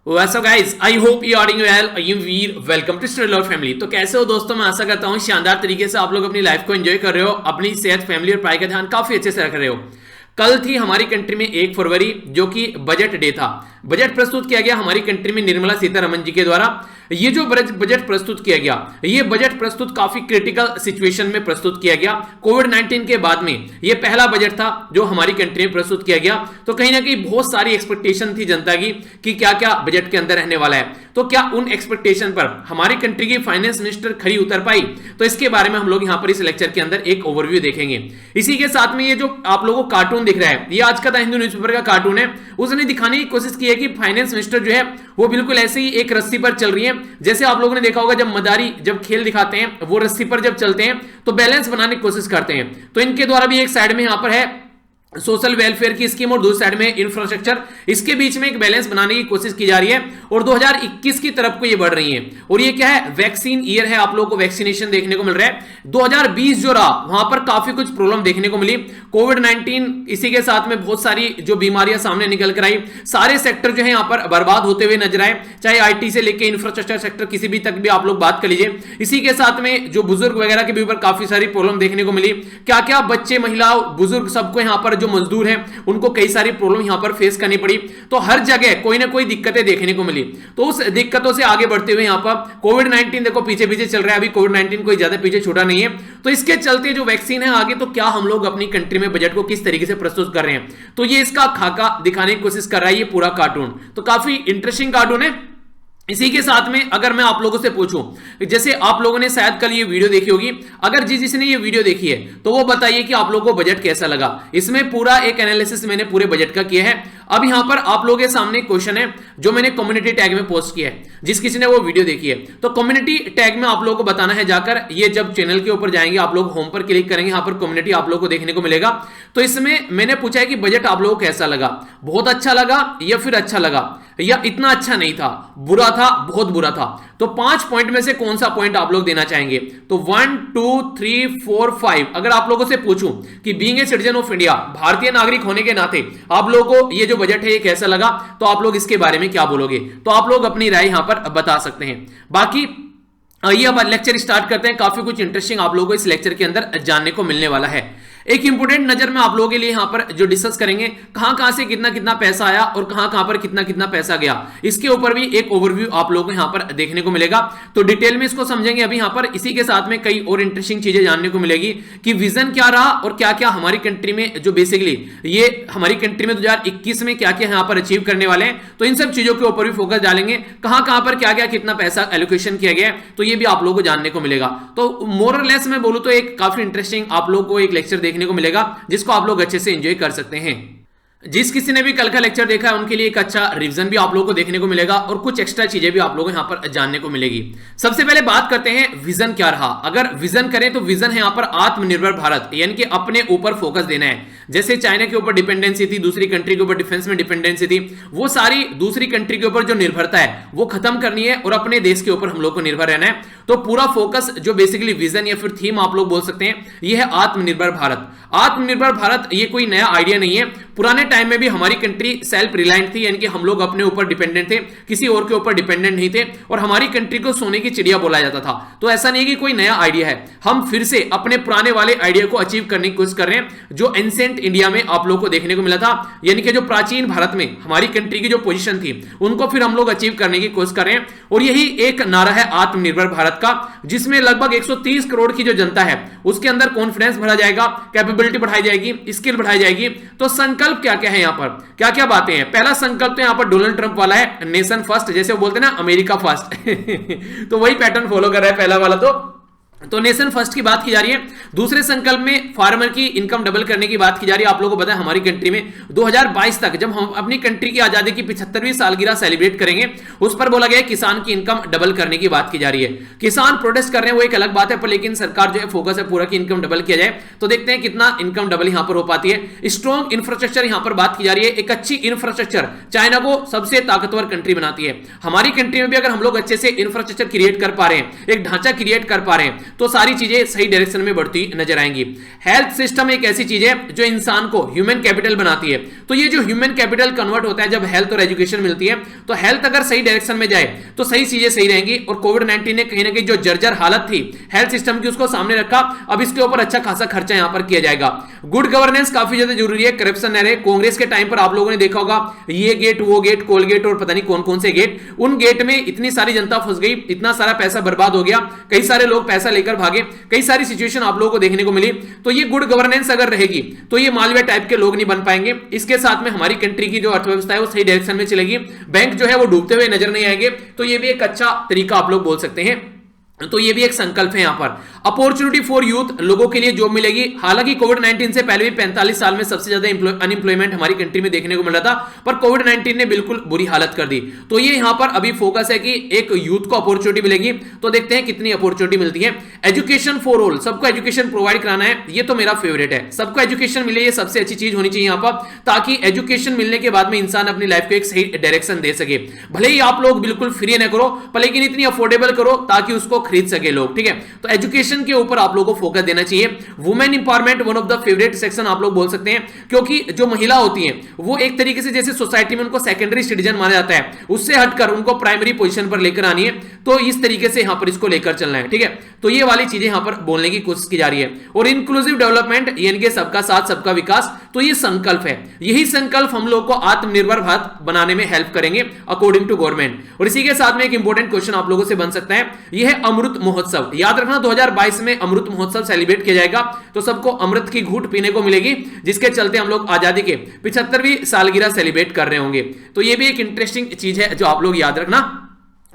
What's up guys? I hope you are doing well. I am Veer. Welcome to Study Lord Family. तो कैसे हो दोस्तों? मैं आशा करता हूँ शानदार तरीके से आप लोग अपनी लाइफ को एंजॉय कर रहे हो, अपनी सेहत, फैमिली और पढ़ाई का ध्यान काफी अच्छे से रख रहे हो। कल थी हमारी कंट्री में 1 फरवरी जो कि बजट डे था। बजट प्रस्तुत किया गया हमारी कंट्री में निर्मला सीतारमण जी के द्वारा। ये जो बजट प्रस्तुत किया गया, ये बजट प्रस्तुत काफी क्रिटिकल सिचुएशन में प्रस्तुत किया गया। कोविड-19 के बाद में ये पहला बजट था जो हमारी कंट्री में प्रस्तुत किया गया। तो कहीं ना कहीं बहुत सारी एक्सपेक्टेशन थी जनता की कि क्या क्या बजट के अंदर रहने वाला है। तो क्या उन एक्सपेक्टेशन पर हमारी कंट्री की फाइनेंस मिनिस्टर खरी उतर पाई? तो इसके बारे में हम लोग यहां पर इस लेक्चर के अंदर एक ओवरव्यू देखेंगे। इसी के साथ में ये जो आप लोगों को कार्टून दिख रहा है, ये आज का द हिंदू न्यूज़पेपर का कार्टून है। उसने दिखाने की कोशिश की है कि फाइनेंस मिनिस्टर जो है वो बिल्कुल ऐसे ही एक रस्सी पर चल रही है। जैसे आप लोगों ने देखा होगा जब मदारी जब खेल दिखाते हैं, वो रस्सी पर जब चलते हैं तो बैलेंस बनाने की कोशिश करते हैं। तो इनके द्वारा भी एक साइड में यहां पर है सोशल वेलफेयर की स्कीम और दूसरी साइड में इंफ्रास्ट्रक्चर, इसके बीच में एक बैलेंस बनाने की कोशिश की जा रही है और 2021 की तरफ को ये बढ़ रही है। और ये क्या है? वैक्सीन ईयर है, आप लोगों को वैक्सीनेशन देखने को मिल रहा है। 2020 जो रहा वहां पर काफी कुछ प्रॉब्लम देखने को मिली। कोविड-19 इसी के साथ में बहुत सारी जो बीमारियां सामने निकल कर आई, सारे सेक्टर जो है यहां पर बर्बाद होते हुए नजर आए, चाहे आईटी से लेकर इंफ्रास्ट्रक्चर सेक्टर किसी भी तक भी आप लोग बात कर लीजिए। इसी के साथ में जो बुजुर्ग वगैरह के भी ऊपर काफी सारी प्रॉब्लम देखने को मिली। क्या क्या बच्चे, महिला, बुजुर्ग सबको यहां पर जो मजदूर हैं उनको कई सारी प्रॉब्लम यहां पर फेस करनी पड़ी। तो हर जगह कोई ना कोई दिक्कतें देखने को मिली। तो उस दिक्कतों से आगे बढ़ते हुए यहां पर कोविड-19 देखो पीछे पीछे चल रहा है, अभी कोविड-19 कोई ज्यादा पीछे छूटा नहीं है। तो इसके चलते जो वैक्सीन है आगे, तो क्या हम लोग अपनी कंट्री में बजट को किस तरीके से प्रस्तुत कर रहे हैं, तो ये इसका खाका दिखाने की कोशिश कर रहा है ये पूरा कार्टून। तो काफी इंटरेस्टिंग कार्टून है। इसी के साथ में अगर मैं आप लोगों से पूछूं, जैसे आप लोगों ने शायद कल ये वीडियो देखी होगी, अगर जिसने ये वीडियो देखी है तो वो बताइए कि आप लोगों को बजट कैसा लगा। इसमें पूरा एक एनालिसिस मैंने पूरे बजट का किया है। अब यहां पर आप लोगों के सामने क्वेश्चन है जो मैंने कम्युनिटी टैग में पोस्ट किया है, जिस किसी ने वो वीडियो देखी है। तो कम्युनिटी टैग में आप लोगों को बताना है जाकर, ये जब चैनल के ऊपर जाएंगे आप लोग होम पर क्लिक करेंगे, यहां पर कम्युनिटी आप लोगों को देखने को मिलेगा। तो इसमें मैंने पूछा है कि बजट आप लोगों को कैसा लगा, बहुत अच्छा लगा या फिर अच्छा लगा या इतना अच्छा नहीं था, बुरा था, बहुत बुरा था। तो 5 पॉइंट में से कौन सा पॉइंट आप लोग देना चाहेंगे? तो 1 2 3 4 5 अगर आप लोगों से पूछूं कि being a citizen of India, भारतीय नागरिक होने के नाते आप लोगों को ये जो बजट है ये कैसा लगा, तो आप लोग इसके बारे में क्या बोलोगे? तो आप लोग अपनी राय यहां पर बता सकते हैं। बाकी आइए अब लेक्चर स्टार्ट करते हैं। काफी कुछ इंटरेस्टिंग आप लोगों को इस लेक्चर के अंदर जानने को मिलने वाला है। एक इंपोर्टेंट नजर में आप लोगों के लिए यहां पर जो डिस्कस करेंगे, कहां से कितना कितना पैसा आया और कहां पर कितना कितना पैसा गया, इसके ऊपर भी एक ओवरव्यू आप लोगों को यहां पर देखने को मिलेगा। तो डिटेल में इसको समझेंगे अभी यहां पर। इसी के साथ में कई और इंटरेस्टिंग चीजें जानने को मिलेगी कि विजन क्या रहा और क्या क्या हमारी कंट्री में जो बेसिकली ये हमारी कंट्री में 2021 में क्या क्या यहां पर अचीव करने वाले हैं। तो इन सब चीजों के ऊपर भी फोकस डालेंगे, कहां पर क्या क्या कितना पैसा एलोकेशन किया गया है, तो ये भी आप लोगों को जानने को मिलेगा। तो मोर और लेस मैं बोलूं तो एक काफी इंटरेस्टिंग आप लोगों को एक लेक्चर देखने को मिलेगा जिसको आप लोग अच्छे से एंजॉय कर सकते हैं। जिस किसी ने भी कल का लेक्चर देखा है उनके लिए एक अच्छा रिवीजन भी आप लोगों को देखने को मिलेगा और कुछ एक्स्ट्रा चीजें भी आप लोगों को यहां पर जानने को मिलेगी। सबसे पहले बात करते हैं विजन क्या रहा। अगर विजन करें तो विजन है यहां पर आत्मनिर्भर भारत, यानी कि अपने ऊपर फोकस देना है। जैसे चाइना के ऊपर डिपेंडेंसी थी, दूसरी कंट्री के ऊपर डिफेंस में डिपेंडेंसी थी, वो सारी दूसरी कंट्री के ऊपर जो निर्भरता है वो खत्म करनी है और अपने देश के ऊपर हम लोग को निर्भर रहना है। तो पूरा फोकस जो बेसिकली विजन या फिर थीम आप लोग बोल सकते हैं, ये है आत्मनिर्भर भारत। आत्मनिर्भर भारत ये कोई नया आइडिया नहीं है। पुराने टाइम में भी हमारी कंट्री सेल्फ रिलायंट थी, यानी कि हम लोग अपने ऊपर डिपेंडेंट थे, किसी और के ऊपर डिपेंडेंट नहीं थे और हमारी कंट्री को सोने की चिड़िया बोला जाता था। तो ऐसा नहीं है कि कोई नया आइडिया है, हम फिर से अपने पुराने वाले आइडिया को अचीव करने की कोशिश कर रहे हैं जो एंशिएंट इंडिया में आप लोगों को देखने को मिला था। यानी कि जो प्राचीन भारत में हमारी कंट्री की जो पोजीशन थी उनको फिर हम लोग अचीव करने की कोशिश कर रहे हैं। और यही एक नारा है आत्मनिर्भर भारत का, जिसमें लगभग 130 करोड़ की जो जनता है उसके अंदर कॉन्फिडेंस बढ़ा जाएगा, कैपेबिलिटी बढ़ाई जाएगी, स्किल बढ़ाई जाएगी। तो संकल्प क्या क्या है यहां पर, क्या क्या बातें हैं? पहला संकल्प तो यहां पर डोनाल्ड ट्रंप वाला है, नेशन फर्स्ट, जैसे वो बोलते हैं ना अमेरिका फर्स्ट तो वही पैटर्न फॉलो कर रहा है पहला वाला। तो नेशन फर्स्ट की बात की जा रही है। दूसरे संकल्प में फार्मर की इनकम डबल करने की बात की जा रही है। आप लोगों को पता है हमारी कंट्री में 2022 तक जब हम अपनी कंट्री की आजादी की 75वीं सालगिरह सेलिब्रेट करेंगे, उस पर बोला गया किसान की इनकम डबल करने की बात की जा रही है। किसान प्रोटेस्ट कर रहे हैं वो एक अलग बात है, पर लेकिन सरकार जो है फोकस है पूरा की इनकम डबल किया जाए। तो देखते हैं कितना इनकम डबल यहां पर हो पाती है। स्ट्रॉन्ग इंफ्रास्ट्रक्चर यहां पर बात की जा रही है। एक अच्छी इंफ्रास्ट्रक्चर चाइना को सबसे ताकतवर कंट्री बनाती है। हमारी कंट्री में भी अगर हम लोग अच्छे से इंफ्रास्ट्रक्चर क्रिएट कर पा रहे हैं, एक ढांचा क्रिएट कर पा रहे हैं, तो सारी चीजें सही डायरेक्शन में बढ़ती नजर आएंगी। हेल्थ सिस्टम एक ऐसी चीज है जो इंसान को ह्यूमन कैपिटल बनाती है। तो ये जो ह्यूमन कैपिटल कन्वर्ट होता है जब हेल्थ और एजुकेशन मिलती है, तो हेल्थ अगर सही डायरेक्शन में जाए तो सही चीजें सही रहेंगी। और कोविड-19 ने कहीं ना कहीं जो जर्जर हालत थी हेल्थ सिस्टम की उसको सामने रखा। अब इसके ऊपर अच्छा खासा खर्चा यहां पर किया जाएगा। गुड गवर्नेंस काफी ज्यादा जरूरी है, करप्शन न रहे। कांग्रेस के टाइम पर आप लोगों ने देखा होगा ये गेट वो गेट, कोलगेट और पता नहीं कौन कौन से गेट, उन गेट में इतनी सारी जनता फंस गई, इतना सारा पैसा बर्बाद हो गया, कई सारे लोग पैसा लेकर भागे, कई सारी सिचुएशन आप लोगों को देखने को मिली। तो ये गुड गवर्नेंस अगर रहेगी तो ये मालवीय टाइप के लोग नहीं बन पाएंगे। इसके साथ में हमारी कंट्री की जो अर्थव्यवस्था है वो सही डायरेक्शन में चलेगी, बैंक जो है वो डूबते हुए नजर नहीं आएंगे। तो ये भी एक अच्छा तरीका आप लोग बोल सकते हैं। तो ये भी एक संकल्प है। यहां पर अपॉर्चुनिटी फॉर यूथ, लोगों के लिए जॉब मिलेगी। हालांकि कोविड-19 से पहले भी 45 साल में सबसे ज्यादा अनएम्प्लॉयमेंट हमारी कंट्री में देखने को मिल रहा था, पर कोविड-19 ने बिल्कुल बुरी हालत कर दी। तो ये यहां पर अभी फोकस है कि एक यूथ को अपॉर्चुनिटी मिलेगी। तो देखते हैं कितनी अपॉर्चुनिटी मिलती है। एजुकेशन फॉर ऑल, सबको एजुकेशन प्रोवाइड कराना है, ये तो मेरा फेवरेट है। सबको एजुकेशन मिले, ये सबसे अच्छी चीज होनी चाहिए यहां पर, ताकि एजुकेशन मिलने के बाद में इंसान अपनी लाइफ को एक सही डायरेक्शन दे सके। भले ही आप लोग बिल्कुल फ्री न करो, पर लेकिन इतनी अफोर्डेबल करो ताकि उसको खरीद सके लोग, ठीक है। तो एजुकेशन के ऊपर आप लोगों को फोकस देना चाहिए। Women empowerment one of the favourite section आप लोग बोल सकते हैं, क्योंकि जो महिला होती हैं वो एक तरीके से जैसे सोसाइटी में उनको सेकेंडरी सिटीजन माना जाता है, उससे हटकर उनको प्राइमरी पोजीशन पर लेकर आनी है। तो इस तरीके से यहां पर इसको लेकर चलना है, ठीक है। तो ये वाली चीजें यहां पर बोलने की कोशिश की जा रही है। और इंक्लूसिव डेवलपमेंट यानी कि सबका साथ सबका विकास, तो ये संकल्प है। यही संकल्प हम लोग को आत्मनिर्भर भारत बनाने में हेल्प करेंगे अकॉर्डिंग टू गवर्नमेंट। और इसी के साथ में एक इंपॉर्टेंट क्वेश्चन आप लोगों से बन सकता है, यह है अमृत महोत्सव। याद रखना 2022 में अमृत महोत्सव सेलिब्रेट किया जाएगा, तो सबको अमृत की घूंट पीने को मिलेगी, जिसके चलते हम लोग आजादी के 75वीं सालगिरह सेलिब्रेट कर रहे होंगे। तो ये भी एक इंटरेस्टिंग चीज है जो आप लोग याद रखना,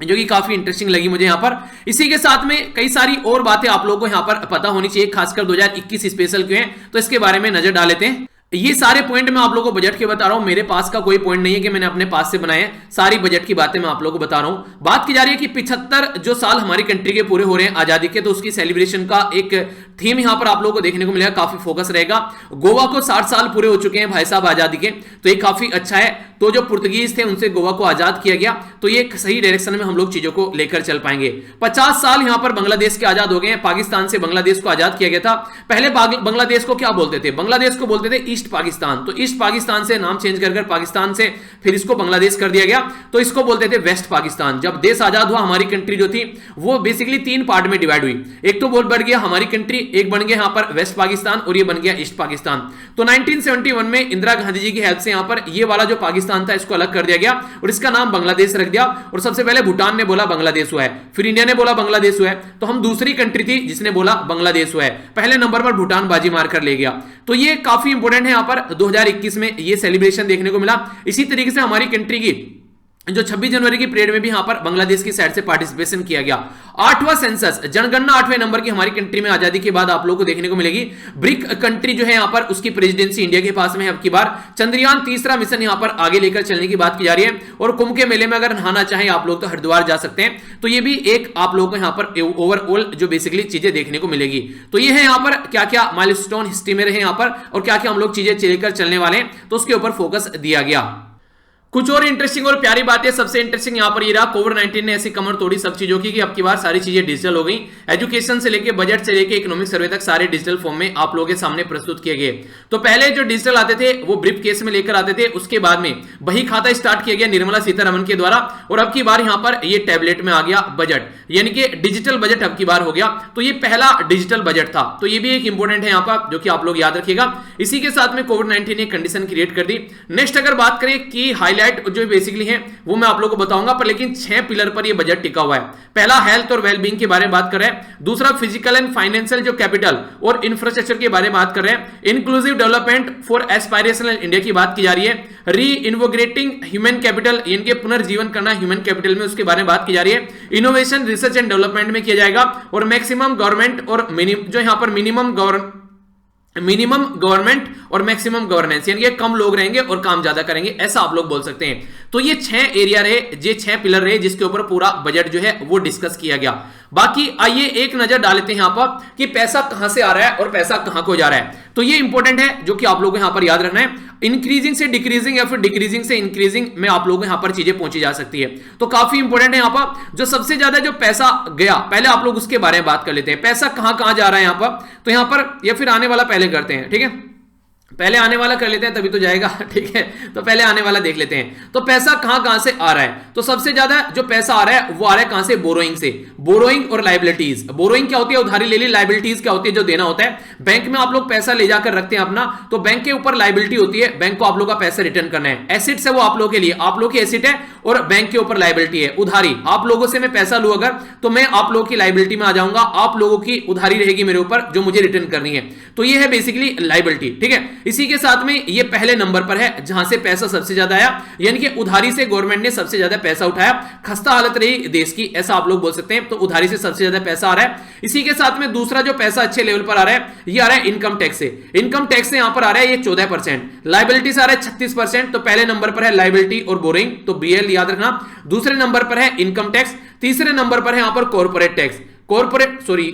जो कि काफी इंटरेस्टिंग लगी मुझे यहां पर। इसी के साथ में कई सारी और बातें आप लोगों को यहां पर पता होनी चाहिए, खासकर 2021 स्पेशल क्यों है, तो इसके बारे में नजर डाल लेते हैं। ये सारे पॉइंट मैं आप लोगों को बजट के बता रहा हूं, मेरे पास का कोई पॉइंट नहीं है कि मैंने अपने पास से बनाए, सारी बजट की बातें मैं आप लोगों को बता रहा हूं। बात की जा रही है कि 75 जो साल हमारी कंट्री के पूरे हो रहे हैं आजादी के, तो उसकी सेलिब्रेशन का एक थीम यहां पर आप लोगों को देखने को मिलेगा, काफी फोकस रहेगा। गोवा को 60 साल पूरे हो चुके हैं भाई साहब आजादी के, तो ये काफी अच्छा है। तो जो पुर्तगीज थे उनसे गोवा को आजाद किया गया, तो ये एक सही डायरेक्शन में हम लोग चीजों को लेकर चल पाएंगे। 50 साल यहां पर बांग्लादेश के आजाद हो गए हैं, पाकिस्तान से बांग्लादेश को आजाद किया गया था। पहले बांग्लादेश को क्या बोलते थे, बांग्लादेश को बोलते थे ईस्ट पाकिस्तान, तो ईस्ट पाकिस्तान से नाम चेंज कर पाकिस्तान से फिर इसको बांग्लादेश कर दिया गया, तो इसको बोलते थे वेस्ट पाकिस्तान। जब देश आजाद हुआ हमारी कंट्री जो थी वो बेसिकली 3 पार्ट में डिवाइड हुई, एक तो बोल बढ़ गया हमारी कंट्री, एक बन गया यहां पर वेस्ट पाकिस्तान और ये बन गया ईस्ट पाकिस्तान। तो 1971 में इंदिरा गांधी जी की हेल्प से यहां पर ये वाला जो पाकिस्तान था इसको अलग कर दिया गया और इसका नाम बांग्लादेश रख दिया। और सबसे पहले भूटान ने बोला बांग्लादेश हुआ है, फिर इंडिया ने बोला बांग्लादेश हुआ है, तो हम दूसरी कंट्री थी जिसने बोला बांग्लादेश हुआ है। पहले नंबर पर भूटान बाजी मारकर ले गया, तो ये काफी इंपॉर्टेंट है। यहां पर 2021 में ये सेलिब्रेशन देखने को मिला। इसी तरीके से हमारी कंट्री की जो 26 जनवरी की परेड में भी यहां पर बांग्लादेश की साइड से पार्टिसिपेशन किया गया। 8वां सेंसस जनगणना 8वें नंबर की हमारी कंट्री में आजादी के बाद आप लोगों को देखने को मिलेगी। ब्रिक कंट्री जो है यहां पर उसकी प्रेसिडेंसी इंडिया के पास में है अब की बार। चंद्रयान 3रा मिशन यहां पर आगे लेकर चलने की बात की जा रही है। और कुंभ के मेले में अगर नहाना चाहें आप लोग तो हरिद्वार जा सकते हैं। तो ये भी एक आप लोगों को यहां पर ओवरऑल जो बेसिकली चीजें देखने को मिलेगी। तो ये है यहां पर क्या क्या माइलस्टोन हिस्ट्री में रहे यहां पर और क्या क्या हम लोग चीजें लेकर चलने वाले हैं, तो उसके ऊपर फोकस दिया गया। कुछ और इंटरेस्टिंग और प्यारी बात है। सबसे इंटरेस्टिंग यहां पर ये रहा, कोविड-19 ने ऐसी कमर तोड़ी सब चीजों की कि अब की बार सारी चीजें डिजिटल हो गई। एजुकेशन से लेके बजट से लेके इकोनॉमिक सर्वे तक सारे डिजिटल फॉर्म में आप लोगों के सामने प्रस्तुत किए गए। तो पहले जो डिजिटल आते थे वो ब्रीफ केस में लेकर आते थे, उसके बाद में बही खाता स्टार्ट किया गया निर्मला सीतारमण के द्वारा, और अब की बार यहां पर ये टैबलेट में आ गया बजट, यानी कि डिजिटल बजट अब की बार हो गया। तो ये पहला डिजिटल बजट था, तो ये भी एक इंपॉर्टेंट है यहां पर जो कि आप लोग याद रखिएगा। इसी के साथ में कोविड-19 ने कंडीशन क्रिएट कर दी। नेक्स्ट अगर बात करें कि हाईलाइट जो बेसिकली है वो मैं आप लोगों को बताऊंगा, पर लेकिन 6 पिलर पर ये बजट टिका हुआ है। पहला हेल्थ और वेलबींग के बारे में बात कर रहे हैं, दूसरा फिजिकल एंड फाइनेंशियल जो कैपिटल और इंफ्रास्ट्रक्चर के बारे में बात कर रहे हैं, inclusive development for aspirational India की बात की जा रही है, री इन्वोग्रेटिंग ह्यूमन कैपिटल इनके पुनर्जीवन करना ह्यूमन कैपिटल में, उसके बारे में बात की जा रही है, इनोवेशन रिसर्च एंड डेवलपमेंट में किया जाएगा, और मैक्सिमम गवर्नमेंट और जो यहां पर मिनिमम गवर्नमेंट और मैक्सिमम गवर्नेंस, यानी कि कम लोग रहेंगे और काम ज्यादा करेंगे, ऐसा आप लोग बोल सकते हैं। तो ये 6 एरिया रहे, ये 6 पिलर रहे जिसके ऊपर पूरा बजट जो है वो डिस्कस किया गया। बाकी आइए एक नजर डाल लेते हैं यहां पर कि पैसा कहां से आ रहा है और पैसा कहां को जा रहा है। तो ये इंपॉर्टेंट है जो कि आप लोगों को यहां पर याद रखना है। इंक्रीजिंग से डिक्रीजिंग या फिर डिक्रीजिंग से इंक्रीजिंग में आप लोगों को यहां पर चीजें पहुंची जा सकती है। तो काफी इंपॉर्टेंट है यहां पर जो सबसे ज्यादा जो पैसा गया, पहले आप लोग उसके बारे में बात कर लेते हैं। पैसा कहां कहां जा रहा है यहां पर, तो यहां पर या फिर आने वाला पहले करते हैं, ठीक है, पहले आने वाला कर लेते हैं तभी तो जाएगा, ठीक है। तो पहले आने वाला देख लेते हैं। तो पैसा कहां कहां से आ रहा है, तो सबसे ज्यादा जो पैसा आ रहा है वो आ रहा है कहां से, बोरोइंग से। बोरोइंग और लाइबिलिटीज। बोरोइंग क्या होती है, उधारी ले ली। लाइबिलिटीज क्या होती है, जो देना होता है। बैंक में आप लोग पैसा ले जाकर रखते हैं अपना, तो बैंक के ऊपर लाइबिलिटी होती है, बैंक को आप लोग का पैसा रिटर्न करना है। एसेट्स है वो आप लोगों के लिए, आप लोग की एसेट है और बैंक के ऊपर लाइबिलिटी है। उधारी, आप लोगों से मैं पैसा लूं अगर, तो मैं आप लोगों की लाइबिलिटी में आ जाऊंगा, आप लोगों की उधारी रहेगी मेरे ऊपर जो मुझे रिटर्न करनी है। तो ये है बेसिकली लाइबिलिटी, ठीक है। इसी के साथ में ये पहले नंबर पर है जहां से पैसा सबसे ज्यादा आया, यानी कि उधारी से गवर्नमेंट ने सबसे ज्यादा पैसा उठाया। खस्ता हालत रही देश की, ऐसा आप लोग बोल सकते हैं। तो उधारी से सबसे ज्यादा पैसा आ रहा है। इसी के साथ में दूसरा जो पैसा अच्छे लेवल पर आ रहा है, ये आ रहा है इनकम टैक्स से। इनकम टैक्स से यहां पर आ रहा है ये 14%, लाइबिलिटी से आ रहा है 36%। तो पहले नंबर पर है लाइबिलिटी और बोरिंग, तो बीएल याद रखना। दूसरे नंबर पर है इनकम टैक्स, तीसरे नंबर पर है यहां पर कॉर्पोरेट टैक्स,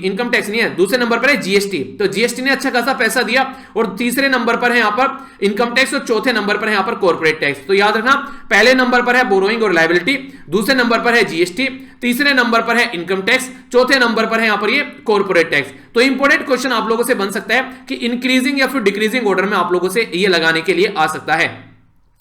इनकम टैक्स नहीं है, दूसरे नंबर पर है जीएसटी। तो जीएसटी ने अच्छा खासा पैसा दिया। और तीसरे नंबर पर है यहां पर इनकम टैक्स और चौथे नंबर पर है यहां पर कॉर्पोरेट टैक्स। तो याद रखना, पहले नंबर पर है बोरोइंग और लायबिलिटी, दूसरे नंबर पर है जीएसटी, तीसरे नंबर पर है इनकम टैक्स, चौथे नंबर पर है यहां पर ये कॉर्पोरेट टैक्स। तो इंपॉर्टेंट क्वेश्चन आप लोगों से बन सकता है कि इंक्रीजिंग या फिर डिक्रीजिंग ऑर्डर में आप लोगों से ये लगाने के लिए आ सकता है,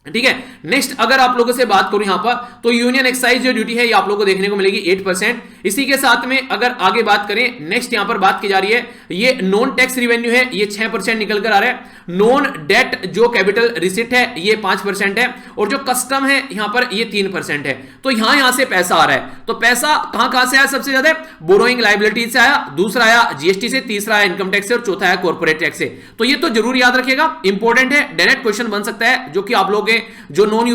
ठीक है। नेक्स्ट अगर आप लोगों से बात करूं यहां पर, तो यूनियन एक्साइज जो ड्यूटी है ये आप लोगों को देखने को मिलेगी 8%। इसी के साथ में अगर आगे बात करें, नेक्स्ट यहां पर बात की जा रही है, ये नॉन टैक्स रिवेन्यू है, ये 6% निकल कर आ रहा है। नॉन डेट जो कैपिटल रिसिट है ये 5% है, और जो कस्टम है यहां पर ये 3% है। तो यहां से पैसा आ रहा है। तो पैसा कहां से आया सबसे ज्यादा, बोरोइंग लायबिलिटी से आया, दूसरा आया जीएसटी से, तीसरा आया इनकम टैक्स से, और चौथा आया कॉर्पोरेट टैक्स से। तो ये तो जरूर याद रखिएगा, इंपॉर्टेंट है, डायरेक्ट क्वेश्चन बन सकता है, जो कि आप लोग जो नॉन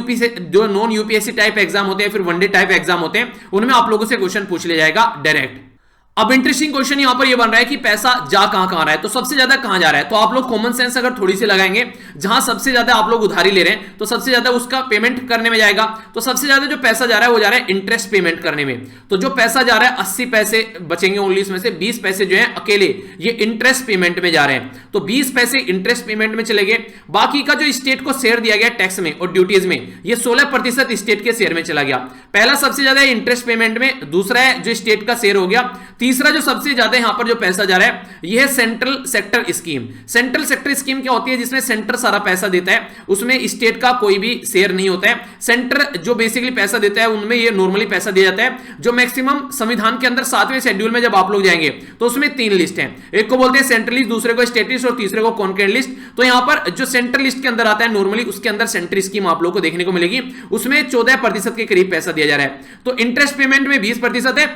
यूपीएससी टाइप एग्जाम होते हैं, फिर वनडे टाइप एग्जाम होते हैं, उनमें आप लोगों से क्वेश्चन पूछ लिया जाएगा डायरेक्ट। अब इंटरेस्टिंग क्वेश्चन यहां पर ये बन रहा है कि पैसा जा कहां कहां रहा है, तो सबसे ज्यादा कहां जा रहा है। तो आप लोग कॉमन सेंस अगर थोड़ी सी लगाएंगे, जहां सबसे ज्यादा आप लोग उधारी ले रहे हैं तो सबसे ज्यादा उसका पेमेंट करने में जाएगा। तो सबसे ज्यादा जो पैसा जा रहा है वो जा रहा है इंटरेस्ट पेमेंट करने में। तो जो पैसा जा रहा है 80 पैसे बचेंगे ओनली, इसमें से 20 पैसे जो है अकेले ये इंटरेस्ट पेमेंट में जा रहे हैं। तो 20 पैसे इंटरेस्ट पेमेंट में चले गए। बाकी का जो स्टेट को शेयर दिया गया टैक्स में और ड्यूटीज में, ये 16% स्टेट के शेयर में चला गया। पहला सबसे ज्यादा इंटरेस्ट पेमेंट में, दूसरा है जो स्टेट का शेयर हो गया, तीसरा जो सबसे यहां पर जो पैसा जा रहा है यह है central sector scheme. Central sector scheme क्या होती है, जिसमें सेंटर सारा पैसा देता है, उसमें स्टेट का कोई भी शेयर नहीं होता है। सेंटर जो बेसिकली पैसा देता है उनमें ये नॉर्मली पैसा दिया जाता है। जो मैक्सिमम संविधान के अंदर 7वें शेड्यूल में जब आप लोग जाएंगे तो उसमें 3 लिस्ट है, एक को बोलते हैं सेंट्रल लिस्ट, दूसरे को स्टेट लिस्ट और तीसरे को कॉन्करेंट लिस्ट। तो यहां पर जो सेंट्रल लिस्ट के अंदर आता है नॉर्मली, उसके अंदर सेंट्रल स्कीम आप लोग को देखने को मिलेगी, उसमें 14% के करीब पैसा दिया जा रहा है। तो इंटरेस्ट पेमेंट में 20% है,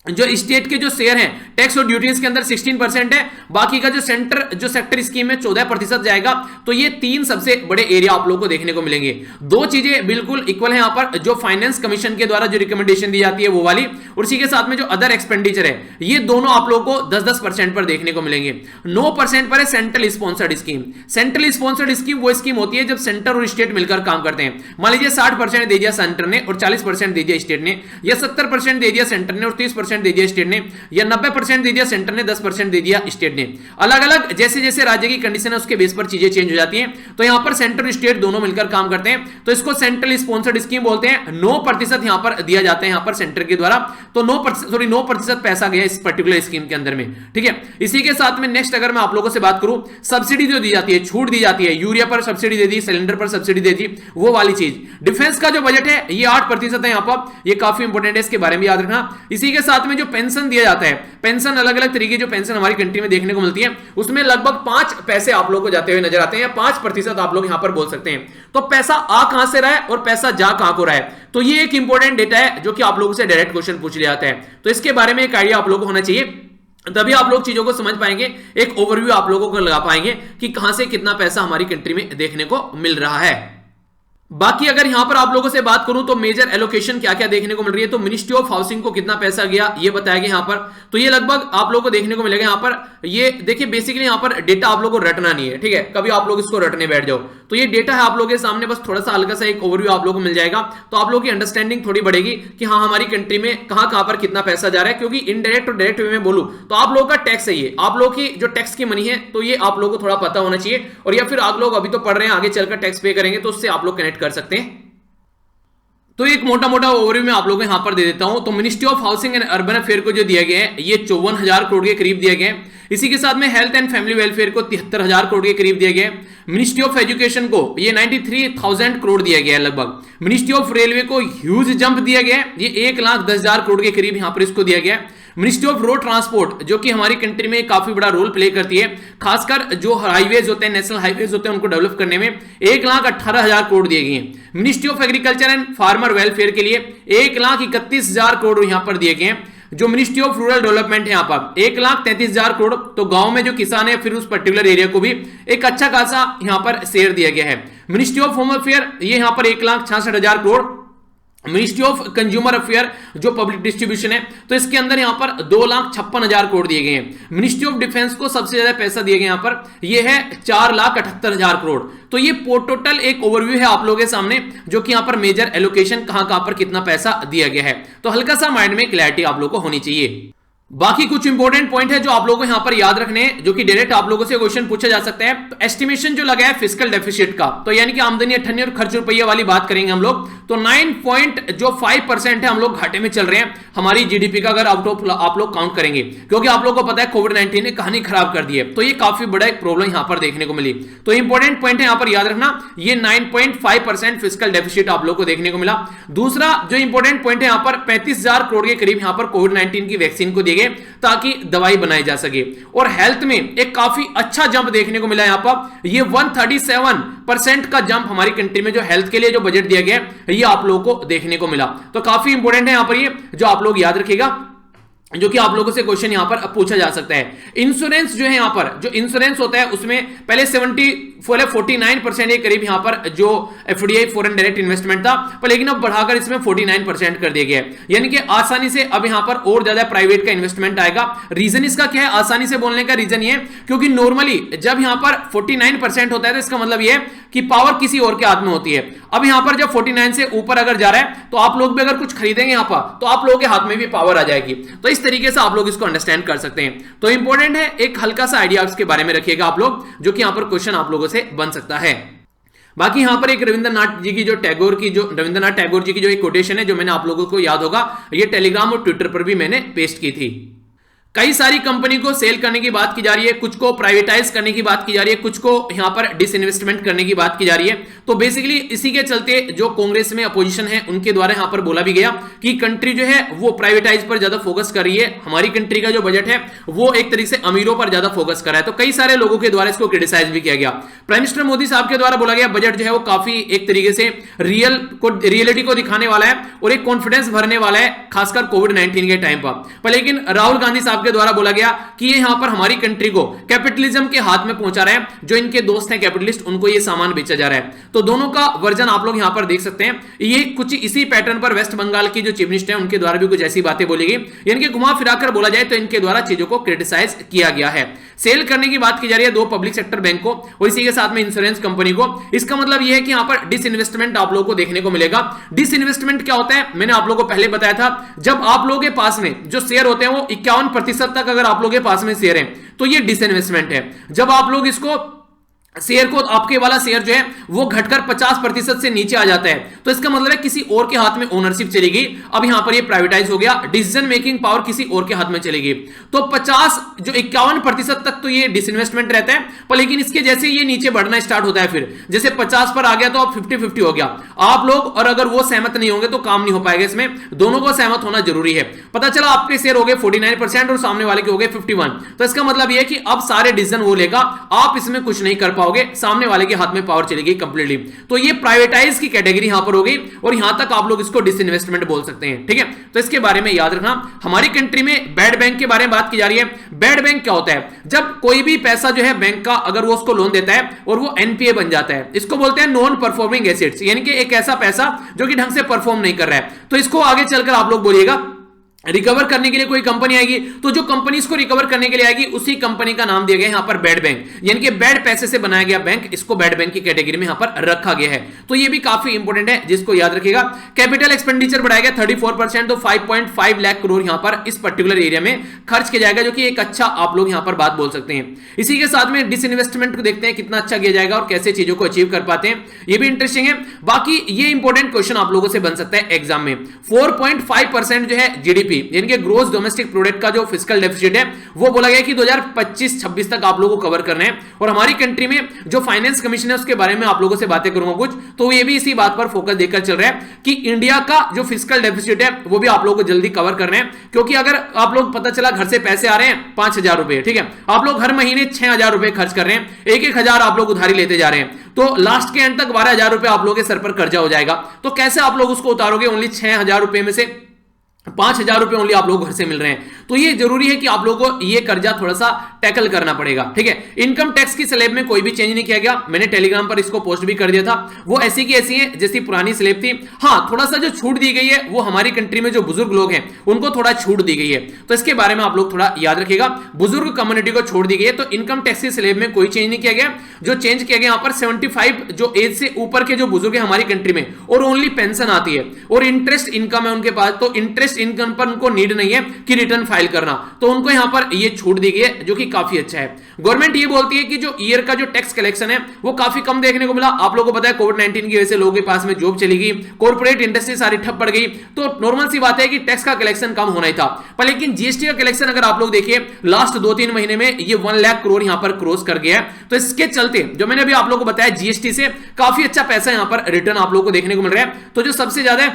जो स्टेट के जो शेयर हैं टैक्स और ड्यूटीज के अंदर 16% है, बाकी का जो सेक्टर स्कीम में 14% जाएगा। तो ये 3 सबसे बड़े एरिया आप लोगों को देखने को मिलेंगे। 2 चीजें बिल्कुल इक्वल है यहां पर, जो फाइनेंस कमीशन के द्वारा जो रिकमेंडेशन दी जाती है वो वाली, और इसी के साथ में जो अदर एक्सपेंडिचर है, ये दोनों आप लोगों को 10-10% पर देखने को मिलेंगे। 9% पर है central sponsored scheme. Central sponsored scheme वो स्कीम होती है जब सेंटर और स्टेट मिलकर काम करते हैं। मान लीजिए 60% दे दिया सेंटर ने और 40% दे दिया स्टेट ने, या 70% दे दिया सेंटर ने और 30% दे दिया स्टेट ने, या 90% दे दिया सेंटर ने, 10% दे दिया स्टेट ने। अलग अलग जैसे जैसे राज्य की कंडीशन है उसके बेस पर चीजें चेंज हो जाती हैं। तो यहां पर सेंटर और स्टेट दोनों मिलकर काम करते हैं, तो इसको सेंट्रल स्पॉन्सर्ड स्कीम बोलते हैं। 9% यहां पर दिया जाता है यहां पर सेंटर के द्वारा। तो 9% पैसा गया इस पर्टिकुलर स्कीम के अंदर में, ठीक है। इसी के साथ में नेक्स्ट अगर मैं आप लोगों से बात करूं, सब्सिडी जो दी जाती है, छूट दी जाती है, यूरिया पर सब्सिडी दे दी, सिलेंडर पर सब्सिडी दे दी, वो वाली चीज। डिफेंस का जो बजट है ये 8% है यहां पर, ये काफी इंपॉर्टेंट है, इसके बारे में याद रखना। इसी के साथ में जो पेंशन दिया जाता है, पेंशन अलग अलग तरीके जो पेंशन हमारी कंट्री में देखने को मिलती है, उसमें लगभग 5 पैसे आप लोगों को जाते हुए नजर आते हैं, या 5% आप लोग यहां पर बोल सकते हैं। तो पैसा आ कहां से रहा है और पैसा जा कहां को रहा है, तो ये एक इंपॉर्टेंट डेटा है जो कि आप लोगों से डायरेक्ट क्वेश्चन पूछ लिया जाता है। तो इसके बारे में एक आइडिया आप लोगों को होना चाहिए, तभी आप लोग चीजों को समझ पाएंगे, एक ओवरव्यू आप लोगों को लगा पाएंगे कि कहां से कितना पैसा हमारी कंट्री में देखने को मिल रहा है। बाकी अगर यहां पर आप लोगों से बात करूं तो मेजर एलोकेशन क्या क्या देखने को मिल रही है, तो मिनिस्ट्री ऑफ हाउसिंग को कितना पैसा गया ये बताया गया यहां पर। तो ये लगभग आप लोगों को देखने को मिलेगा यहां पर। ये देखिए बेसिकली यहां पर डेटा आप लोगों को रटना नहीं है, ठीक है, कभी आप लोग इसको रटने बैठ जाओ। तो ये डेटा है आप लोगों के सामने, बस थोड़ा सा हल्का सा एक ओवरव्यू आप लोगों को मिल जाएगा, तो आप लोगों की अंडरस्टैंडिंग थोड़ी बढ़ेगी कि हाँ हमारी कंट्री में कहां कहां पर कितना पैसा जा रहा है। क्योंकि इनडायरेक्ट और डायरेक्ट वे में बोलूं तो आप लोगों का टैक्स है, ये आप लोगों की जो टैक्स की मनी है, तो ये आप लोगों को थोड़ा पता होना चाहिए। और या फिर आप लोग अभी तो पढ़ रहे हैं, आगे चलकर टैक्स पे करेंगे तो उससे आप लोग कनेक्ट कर सकते हैं। तो एक मोटा मोटा ओवरव्यू में आप लोगों को यहां पर दे देता हूं। तो ministry of housing and urban affair को जो दिया गया है ये 54,000 करोड़ के करीब दिया गया है। इसी के साथ में हेल्थ एंड फैमिली वेलफेयर को 73,000 करोड़ के करीब दिया गया है। मिनिस्ट्री ऑफ एजुकेशन को ये 93,000 करोड़ दिया गया है लगभग। मिनिस्ट्री ऑफ रेलवे को ह्यूज जंप दिया गया है, ये 1,10,000 करोड़ के करीब यहां पर इसको दिया गया है। मिनिस्ट्री ऑफ रोड ट्रांसपोर्ट जो कि हमारी कंट्री में काफी बड़ा रोल प्ले करती है, खासकर जो हाईवेज होते हैं, नेशनल हाईवेज होते हैं, उनको डेवलप करने में 1,18,000 करोड़ दिए गए हैं। Ministry of agriculture and farmer welfare के लिए 1,31,000 करोड़ यहां पर दिए गए हैं। जो मिनिस्ट्री ऑफ रूरल डेवलपमेंट है यहां पर 1,33,000 करोड़, तो गांव में जो किसान है फिर उस पर्टिकुलर एरिया को भी एक अच्छा खासा यहां पर शेयर दिया गया है। मिनिस्ट्री ऑफ होम अफेयर ये यहां पर 1,66,000 crore. Ministry of consumer affair जो पब्लिक डिस्ट्रीब्यूशन है, तो इसके अंदर यहां पर 2,56,000 करोड़ दिए गए हैं। मिनिस्ट्री ऑफ डिफेंस को सबसे ज्यादा पैसा दिए गए यहां पर, यह है 4,78,000 करोड़। तो ये टोटल एक ओवरव्यू है आप लोगों के सामने, जो कि यहां पर मेजर एलोकेशन कहां कहां पर कितना पैसा दिया गया है। तो हल्का सा माइंड में क्लैरिटी आप लोगों को होनी चाहिए। बाकी कुछ इंपॉर्टेंट पॉइंट है जो आप लोगों को यहां पर याद रखने हैं, जो कि डायरेक्ट आप लोगों से क्वेश्चन पूछा जा सकता है। तो एस्टिमेशन जो लगा है फिस्कल डेफिसिट का, तो यानी कि आमदनी अठन्नी और खर्च रुपया वाली बात करेंगे हम लोग, तो 9.5% है, हम लोग घाटे में चल रहे हैं हमारी जीडीपी का, अगर आप लोग काउंट करेंगे। क्योंकि आप लोगों को पता है कोविड-19 ने कहानी खराब कर दी है, तो ये काफी बड़ा एक प्रॉब्लम यहां पर देखने को मिली। तो इंपॉर्टेंट पॉइंट है यहां पर याद रखना, ये 9.5% फिस्कल डेफिसिट आप लोग को देखने को मिला। दूसरा जो इंपॉर्टेंट पॉइंट है यहां पर 35,000 करोड़ के करीब यहां पर कोविड-19 की वैक्सीन को दिए गए ताकि दवाई बनाई जा सके। और हेल्थ में एक काफी अच्छा जंप देखने को मिला यहां पर, ये 137% का जंप हमारी कंट्री में जो हेल्थ के लिए जो बजट दिया गया ये आप लोगों को देखने को मिला। तो काफी इंपॉर्टेंट है यहां पर, ये जो आप लोग याद रखिएगा, जो कि आप लोगों से क्वेश्चन यहां पर पूछा जा सकता है। इंश्योरेंस जो है यहां पर, जो इंश्योरेंस होता है उसमें पहले 49% के करीब यहां पर जो एफडीआई फॉरेन डायरेक्ट इन्वेस्टमेंट था, पर लेकिन अब बढ़ाकर इसमें 49% कर दिया गया है। यानी कि आसानी से अब यहां पर और ज्यादा प्राइवेट का इन्वेस्टमेंट आएगा। रीजन इसका क्या है, आसानी से बोलने का रीजन ये, क्योंकि नॉर्मली जब यहां पर 49% होता है तो इसका मतलब ये कि पावर किसी और के हाथ में होती है। अब यहां पर जब 49 से ऊपर अगर जा रहा है तो आप लोग भी अगर कुछ खरीदेंगे यहां पर, तो आप लोगों के हाथ में भी पावर आ जाएगी। तो इस तरीके से आप लोग इसको अंडरस्टैंड कर सकते हैं। तो इंपॉर्टेंट है, एक हल्का सा आइडिया इसके बारे में रखिएगा आप लोग, जो कि यहां पर क्वेश्चन आप लोगों से बन सकता है। बाकी यहां पर एक रविंद्रनाथ जी की जो रविंद्रनाथ टैगोर जी की जो एक कोटेशन है, जो मैंने आप लोगों को याद होगा, ये टेलीग्राम और ट्विटर पर भी मैंने पेस्ट की थी। कई सारी कंपनी को सेल करने की बात की जा रही है, कुछ को प्राइवेटाइज करने की बात की जा रही है, कुछ को यहां पर डिसइन्वेस्टमेंट करने की बात की जा रही है। तो बेसिकली इसी के चलते जो कांग्रेस में अपोजिशन है उनके द्वारा यहां पर बोला भी गया कि कंट्री जो है वो प्राइवेटाइज पर ज्यादा फोकस कर रही है, हमारी कंट्री का जो बजट है वो एक तरीके से अमीरों पर ज्यादा फोकस कर रहा है। तो कई सारे लोगों के द्वारा इसको क्रिटिसाइज भी किया गया। प्राइम मिनिस्टर मोदी साहब के द्वारा बोला गया बजट जो है वो काफी एक तरीके से रियलिटी को दिखाने वाला है और एक कॉन्फिडेंस भरने वाला है, खासकर कोविड-19 के टाइम पर। लेकिन राहुल गांधी साहब के द्वारा बोला गया कि ये यहां पर हमारी कंट्री को कैपिटलिज्म के हाथ में पहुंचा रहा है, जो इनके दोस्त हैं कैपिटलिस्ट, उनको ये सामान बेचा जा रहा है। तो दोनों का वर्जन आप लोग यहां पर देख सकते हैं। ये कुछ इसी पैटर्न पर वेस्ट बंगाल की जो चीफ मिनिस्टर है उनके द्वारा भी कुछ ऐसी बातें बोली गई, यानी कि घुमा फिराकर बोला जाए तो इनके द्वारा चीजों को क्रिटिसाइज किया गया है। सेल करने की बात की जा रही है 2 पब्लिक सेक्टर बैंक को और इसी के साथ में इंश्योरेंस कंपनी को। इसका मतलब यह है कि यहां पर डिसइन्वेस्टमेंट आप लोगों को देखने को मिलेगा। डिसइन्वेस्टमेंट क्या होता है, मैंने आप लोगों को पहले बताया था, जब आप लोगों के पास में जो शेयर होते हैं वो 51% तक अगर आप लोगों के पास में शेयर है तो ये डिसइन्वेस्टमेंट है। जब आप लोग इसको शेयर को, आपके वाला शेयर जो है वो घटकर 50% से नीचे आ जाता है, तो इसका मतलब है किसी और के हाथ में ओनरशिप चली गई। अब यहां पर ये प्राइवेटाइज हो गया, डिसीजन मेकिंग पावर किसी और के हाथ में चलेगी। तो 51% तक तो ये डिसइन्वेस्टमेंट रहता है, पर लेकिन इसके जैसे ये नीचे बढ़ना स्टार्ट होता है, फिर जैसे 50 पर आ गया तो अब 50-50 हो गया। आप लोग और अगर वो सहमत नहीं होंगे तो काम नहीं हो पाएगा, इसमें दोनों को सहमत होना जरूरी है। पता चला आपके शेयर हो गए 49% और सामने वाले के हो गए 51, तो इसका मतलब यह है कि अब सारे डिसीजन वो लेगा, आप इसमें कुछ नहीं कर पाओगे। पाओगे, सामने वाले के हाथ में पावर चलेगी कंप्लीटली। तो ये प्राइवेटाइज की कैटेगरी यहां पर हो गई और यहां तक आप लोग इसको डिसइन्वेस्टमेंट बोल सकते हैं, ठीक है। तो इसके बारे में याद रखना। हमारी कंट्री में बैड बैंक के बारे में बात की जा रही है। बैड बैंक क्या होता है? जब कोई भी पैसा जो है बैंक का अगर वो उसको लोन देता है और वो एनपीए बन जाता है, इसको बोलते हैं नॉन परफॉर्मिंग एसेट्स, यानी कि एक ऐसा पैसा जो कि ढंग से परफॉर्म नहीं कर रहा है। तो इसको आगे चलकर आप लोग बोलिएगा रिकवर करने के लिए कोई कंपनी आएगी, तो जो कंपनी इसको रिकवर करने के लिए आएगी उसी कंपनी का नाम दिया गया यहां पर बैड बैंक, यानी कि बैड पैसे से बनाया गया बैंक, इसको बैड बैंक की कैटेगरी में यहां पर रखा गया है। तो ये भी काफी इंपॉर्टेंट है, जिसको याद रखिएगा। कैपिटल एक्सपेंडिचर बढ़ाया गया 34%, तो 5.5 लाख करोड़ यहां पर इस पर्टिकुलर एरिया में खर्च किया जाएगा, जो कि एक अच्छा आप लोग यहां पर बात बोल सकते हैं। इसी के साथ में डिसइन्वेस्टमेंट को देखते हैं कितना अच्छा किया जाएगा और कैसे चीजों को अचीव कर पाते हैं, ये भी इंटरेस्टिंग है। बाकी ये इंपॉर्टेंट क्वेश्चन आप लोगों से बन सकता है एग्जाम में। 4.5% जो है जीडीपी, यानी कि ग्रोस डोमेस्टिक प्रोडक्ट का जो फिस्कल डेफिसिट है वो बोला गया कि 2025-26 तक आप लोगों को कवर करना है। और हमारी कंट्री में जो फाइनेंस कमीशन है उसके बारे में आप लोगों से बातें करूंगा कुछ, तो ये भी इसी बात पर फोकस देकर चल रहा है कि इंडिया का जो फिस्कल डेफिसिट है वो भी आप लोगों को जल्दी कवर करना है। क्योंकि अगर आप लोग पता चला घर से पैसे आ रहे हैं 5,000 रुपए, ठीक है, आप लोग हर महीने 6,000 रुपए खर्च कर रहे हैं, 1,000 आप लोग उधारी लेते जा रहे हैं, तो लास्ट के एंड तक 12,000 रुपए आप लोगों के सर पर कर्जा हो जाएगा। तो कैसे आप लोग उसको उतारोगे? ओनली 6,000 रुपए में से 5,000 रुपए ओनली आप लोग घर से मिल रहे हैं। तो ये जरूरी है कि आप लोगों को ये कर्जा थोड़ा सा टैकल करना पड़ेगा, ठीक है। इनकम टैक्स की स्लैब में कोई भी चेंज नहीं किया गया, मैंने टेलीग्राम पर इसको पोस्ट भी कर दिया था, वो ऐसी की ऐसी है जैसी पुरानी स्लैब थी। हाँ, थोड़ा सा जो छूट दी गई है वो हमारी कंट्री में जो बुजुर्ग लोग हैं उनको थोड़ा छूट दी गई है, तो इसके बारे में आप लोग थोड़ा याद रखिएगा। बुजुर्ग कम्युनिटी को छोड़ दी गई है, तो इनकम टैक्स की स्लैब में कोई चेंज नहीं किया गया। जो चेंज किया गया यहाँ पर 75 जो एज से ऊपर के जो बुजुर्ग है हमारी कंट्री में, और ओनली पेंशन आती है और इंटरेस्ट इनकम है उनके पास, तो इंटरेस्ट इनकम पर उनको नीड नहीं है कि रिटर्न फाइल करना, तो उनको यहां पर ये छूट दी गई है, जो कि काफी अच्छा है। गवर्नमेंट ये बोलती है कि जो ईयर का जो टैक्स कलेक्शन है वो काफी कम देखने को मिला। आप लोगों को पता है कोविड-19 की वजह से लोगों के पास में जॉब चली गई, कॉर्पोरेट इंडस्ट्री सारी ठप पड़ गई, तो नॉर्मल सी बात है कि टैक्स का कलेक्शन कम होना ही था। पर लेकिन जीएसटी का कलेक्शन अगर आप लोग देखिए लास्ट 2-3 महीने में ये 1 लाख करोड़ यहां पर क्रॉस कर गया है। तो इसके चलते जो मैंने अभी आप लोगों को बताया जीएसटी से काफी अच्छा पैसा यहां पर रिटर्न आप लोगों को देखने को मिल रहा है। तो जो सबसे ज्यादा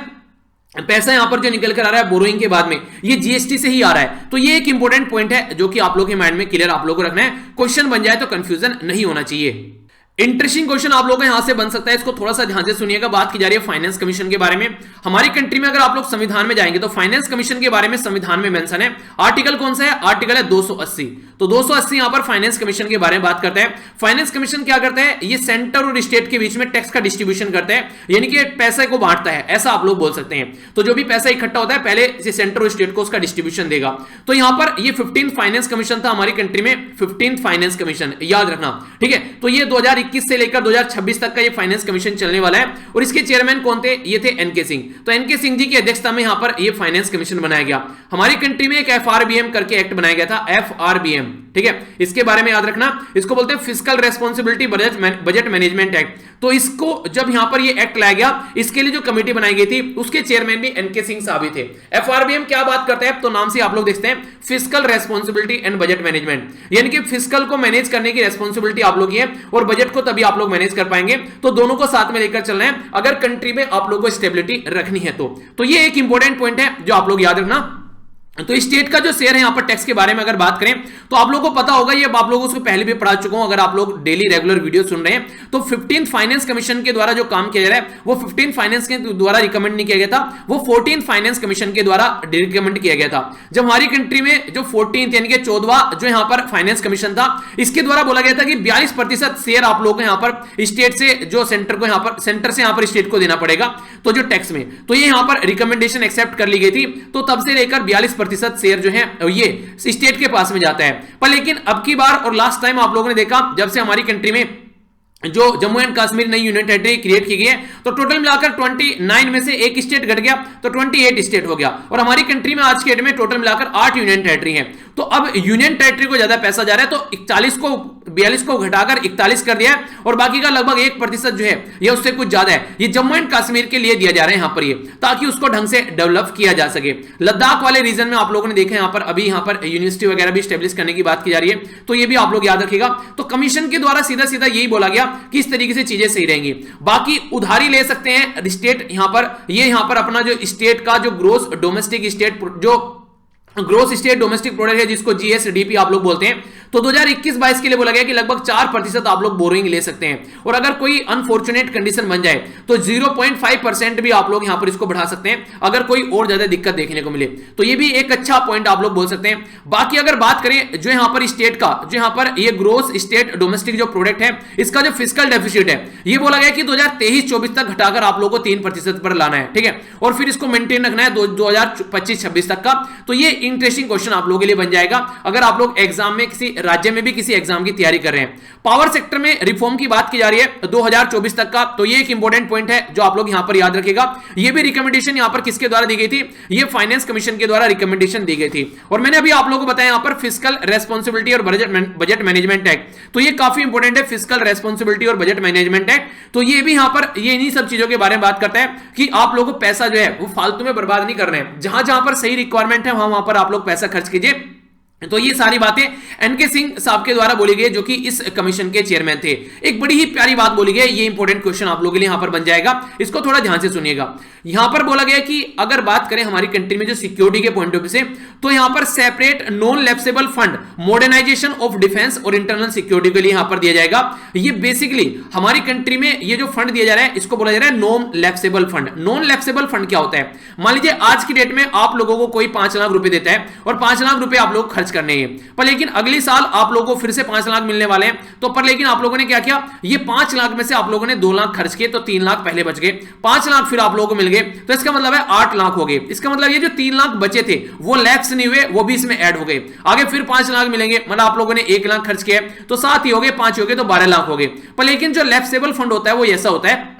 पैसा यहां पर जो निकल कर आ रहा है बोरोइंग के बाद में, ये जीएसटी से ही आ रहा है। तो ये एक इंपॉर्टेंट पॉइंट है जो कि आप लोगों के माइंड में क्लियर आप लोगों को रखना है, क्वेश्चन बन जाए तो कंफ्यूजन नहीं होना चाहिए। इंटरेस्टिंग क्वेश्चन आप लोगों को यहां से बन सकता है, इसको थोड़ा सा ध्यान से सुनिएगा। बात की जा रही है फाइनेंस कमीशन के बारे में। हमारी कंट्री में अगर आप लोग संविधान में जाएंगे तो फाइनेंस कमीशन के बारे में संविधान में मेंशन है। आर्टिकल कौन सा है? आर्टिकल है 280। तो 280 यहां पर फाइनेंस कमीशन के बारे में बात करता है। फाइनेंस कमीशन क्या करता है? ये सेंटर और स्टेट के बीच में टैक्स का डिस्ट्रीब्यूशन करता है, यानी कि पैसे को बांटता है, ऐसा आप लोग बोल सकते हैं। तो जो भी पैसा इकट्ठा होता है पहले से सेंटर और स्टेट को उसका डिस्ट्रीब्यूशन देगा। तो यहां पर ये 15 फाइनेंस कमीशन था हमारी कंट्री में, 15 फाइनेंस कमीशन, याद रखना, ठीक है। तो ये 2021 से लेकर 2026 तक का ये फाइनेंस कमीशन चलने वाला है। और इसके चेयरमैन कौन थे? ये थे एनके सिंह। तो एनके सिंह जी की अध्यक्षता में यहां पर ये फाइनेंस कमीशन बनाया गया। हमारी कंट्री में एक एफआरबीएम करके एक्ट बनाया गया था, एफआरबीएम, ठीक है। इसके बारे में याद रखना, इसको बोलते हैं fiscal responsibility budget management act. तो इसको जब यहां पर ये एक्ट लाया गया, इसके लिए जो कमेटी बनाई गई थी उसके चेयरमैन भी एनके सिंह साहब ही थे। एफआरबीएम क्या बात करता है? तो नाम से आप लोग देखते हैं fiscal responsibility and budget management, यानी कि फिस्कल को मैनेज करने की रेस्पॉन्सिबिलिटी आप लोग की है और बजट को तभी आप लोग मैनेज कर पाएंगे। तो दोनों को साथ में लेकर चलना है अगर कंट्री में आप लोगों को स्टेबिलिटी रखनी है तो ये एक इंपॉर्टेंट पॉइंट है जो आप लोग याद रखना। तो स्टेट का जो शेयर है यहां पर टैक्स के बारे में अगर बात करें तो आप लोगों को पता होगा, ये आप लोगों को पहले भी पढ़ा चुका हूं अगर आप लोग डेली रेगुलर वीडियो सुन रहे हैं। तो 15 फाइनेंस कमीशन के द्वारा जो काम किया जा रहा है वो 15 फाइनेंस के द्वारा रिकमेंड नहीं किया गया था, वो 14 फाइनेंस कमीशन के द्वारा रिकमेंड किया गया था। जब हमारी कंट्री में जो 14 यानी कि 14वां जो यहां पर फाइनेंस कमीशन था, इसके द्वारा बोला गया था कि 42% शेयर आप लोगों को यहां पर स्टेट से जो सेंटर को यहां पर सेंटर से यहां पर स्टेट को देना पड़ेगा। तो जो टैक्स में, तो ये यहां पर रिकमेंडेशन एक्सेप्ट कर ली गई थी। तो तब से लेकर 42% शेयर जो है ये स्टेट के पास में जाता है। पर लेकिन अब की बार और लास्ट टाइम आप लोगों ने देखा जब से हमारी कंट्री में जो जम्मू एंड कश्मीर नई यूनियन टेरिटरी क्रिएट की गई है, तो टोटल मिलाकर 29 में से एक स्टेट घट गया तो 28 स्टेट हो गया। और हमारी कंट्री में आज के डेट में टोटल मिलाकर 8 यूनियन टेरिटरी है। तो अब यूनियन टेरिटरी को ज्यादा पैसा जा रहा है, तो 42 को घटाकर 41 कर दिया है और बाकी का लगभग 1% जो है ये उससे कुछ ज्यादा है, ये जम्मू एंड कश्मीर के लिए दिया जा रहा है यहां पर, ये ताकि उसको ढंग से डेवलप किया जा सके। लद्दाख वाले रीजन में आप लोगों ने देखा यहां पर अभी यहां पर यूनिवर्सिटी वगैरह भी स्टेब्लिश करने की बात की जा रही है, तो ये भी आप लोग याद रखिएगा। तो कमीशन के द्वारा सीधा सीधा यही बोला गया कि इस तरीके से चीजें सही रहेंगी। बाकी उधारी ले सकते हैं स्टेट यहां पर, ये यहां पर अपना जो स्टेट का जो ग्रोस डोमेस्टिक स्टेट जो ग्रोस स्टेट डोमेस्टिक प्रोडक्ट है जिसको जीएसडीपी आप लोग बोलते हैं। तो 2021-22 के लिए बोला गया कि लगभग 4% आप लोग बोरिंग ले सकते हैं, और अगर कोई अनफॉर्चुनेट कंडीशन बन जाए तो 0.5% भी आप लोग यहां पर इसको बढ़ा सकते हैं अगर कोई और ज्यादा दिक्कत देखने को मिले। तो ये भी एक अच्छा पॉइंट आप लोग बोल सकते हैं। बाकी अगर बात करें जो यहां पर स्टेट का, जो यहां पर ये ग्रोस स्टेट डोमेस्टिक जो प्रोडक्ट है, इसका जो फिस्कल डेफिसिट है, ये बोला गया कि 2023-24 तक घटाकर आप लोगों को 3% पर लाना है, ठीक है, और फिर इसको मेंटेन रखना है 2025-26 तक का। तो ये इंटरेस्टिंग क्वेश्चन आप लोगों के लिए बन जाएगा अगर आप लोग एग्जाम में किसी राज्य में भी किसी एग्जाम की तैयारी कर रहे हैं। पावर सेक्टर में रिफॉर्म की बात की जा रही है 2024 तक का, तो ये एक इंपॉर्टेंट पॉइंट है जो आप लोग यहां पर याद रखेगा। ये भी रिकमेंडेशन यहां पर किसके द्वारा दी गई थी, ये फाइनेंस कमीशन के द्वारा रिकमेंडेशन दी गई थी। और मैंने अभी आप लोगों को बताया यहां पर फिस्कल रेस्पॉन्सिबिलिटी और बजट मैनेजमेंट एक्ट, तो ये काफी इंपॉर्टेंट है, फिस्कल रेस्पॉन्सिबिलिटी और बजट मैनेजमेंट एक्ट। तो ये भी यहां पर ये इन्हीं सब चीजों के बारे में बात करता है कि आप लोगों को पैसा जो है वो फालतू में बर्बाद नहीं कर रहे हैं, जहां जहां पर सही रिक्वायरमेंट है वहां पर आप लोग पैसा खर्च कीजिए। तो ये सारी बातें एनके सिंह साहब के द्वारा बोली गई जो कि इस कमीशन के चेयरमैन थे। एक बड़ी ही प्यारी बात बोली गई, ये इंपॉर्टेंट क्वेश्चन आप लोगों के लिए यहां पर बन जाएगा, इसको थोड़ा ध्यान से सुनिएगा। यहां पर बोला गया कि अगर बात करें हमारी कंट्री में जो सिक्योरिटी के पॉइंट ऑफ व्यू से, तो यहां पर separate non lapsable fund modernisation of defence और इंटरनल सिक्योरिटी के लिए यहां पर दिया जाएगा। ये बेसिकली हमारी कंट्री में ये जो फंड दिया जा रहा है इसको बोला जा रहा है non lapsable fund. Non lapsable fund क्या होता है, मान लीजिए आज की डेट में आप लोगों को कोई 5 लाख रुपए देता है और 5 लाख रुपए आप लोग खर्च करने हैं, पर लेकिन अगले साल आप लोगों को फिर से 5 लाख मिलने वाले हैं, तो पर लेकिन आप लोगों ने क्या किया, ये 5 लाख में से आप लोगों ने 2 लाख खर्च किए, तो 3 लाख पहले बच गए, 5 लाख फिर आप लोगों को मिल गए, तो इसका मतलब है 8 लाख हो गए। इसका मतलब ये जो 3 लाख बचे थे वो लैप्स नहीं हुए, वो भी इसमें ऐड हो गए। आगे फिर 5 लाख मिलेंगे, मतलब आप लोगों ने 1 लाख खर्च किया, तो 7 ही हो गए, 5 हो गए, तो 12 लाख हो गए। पर लेकिन जो लैप्सेबल फंड होता है वो ऐसा होता है,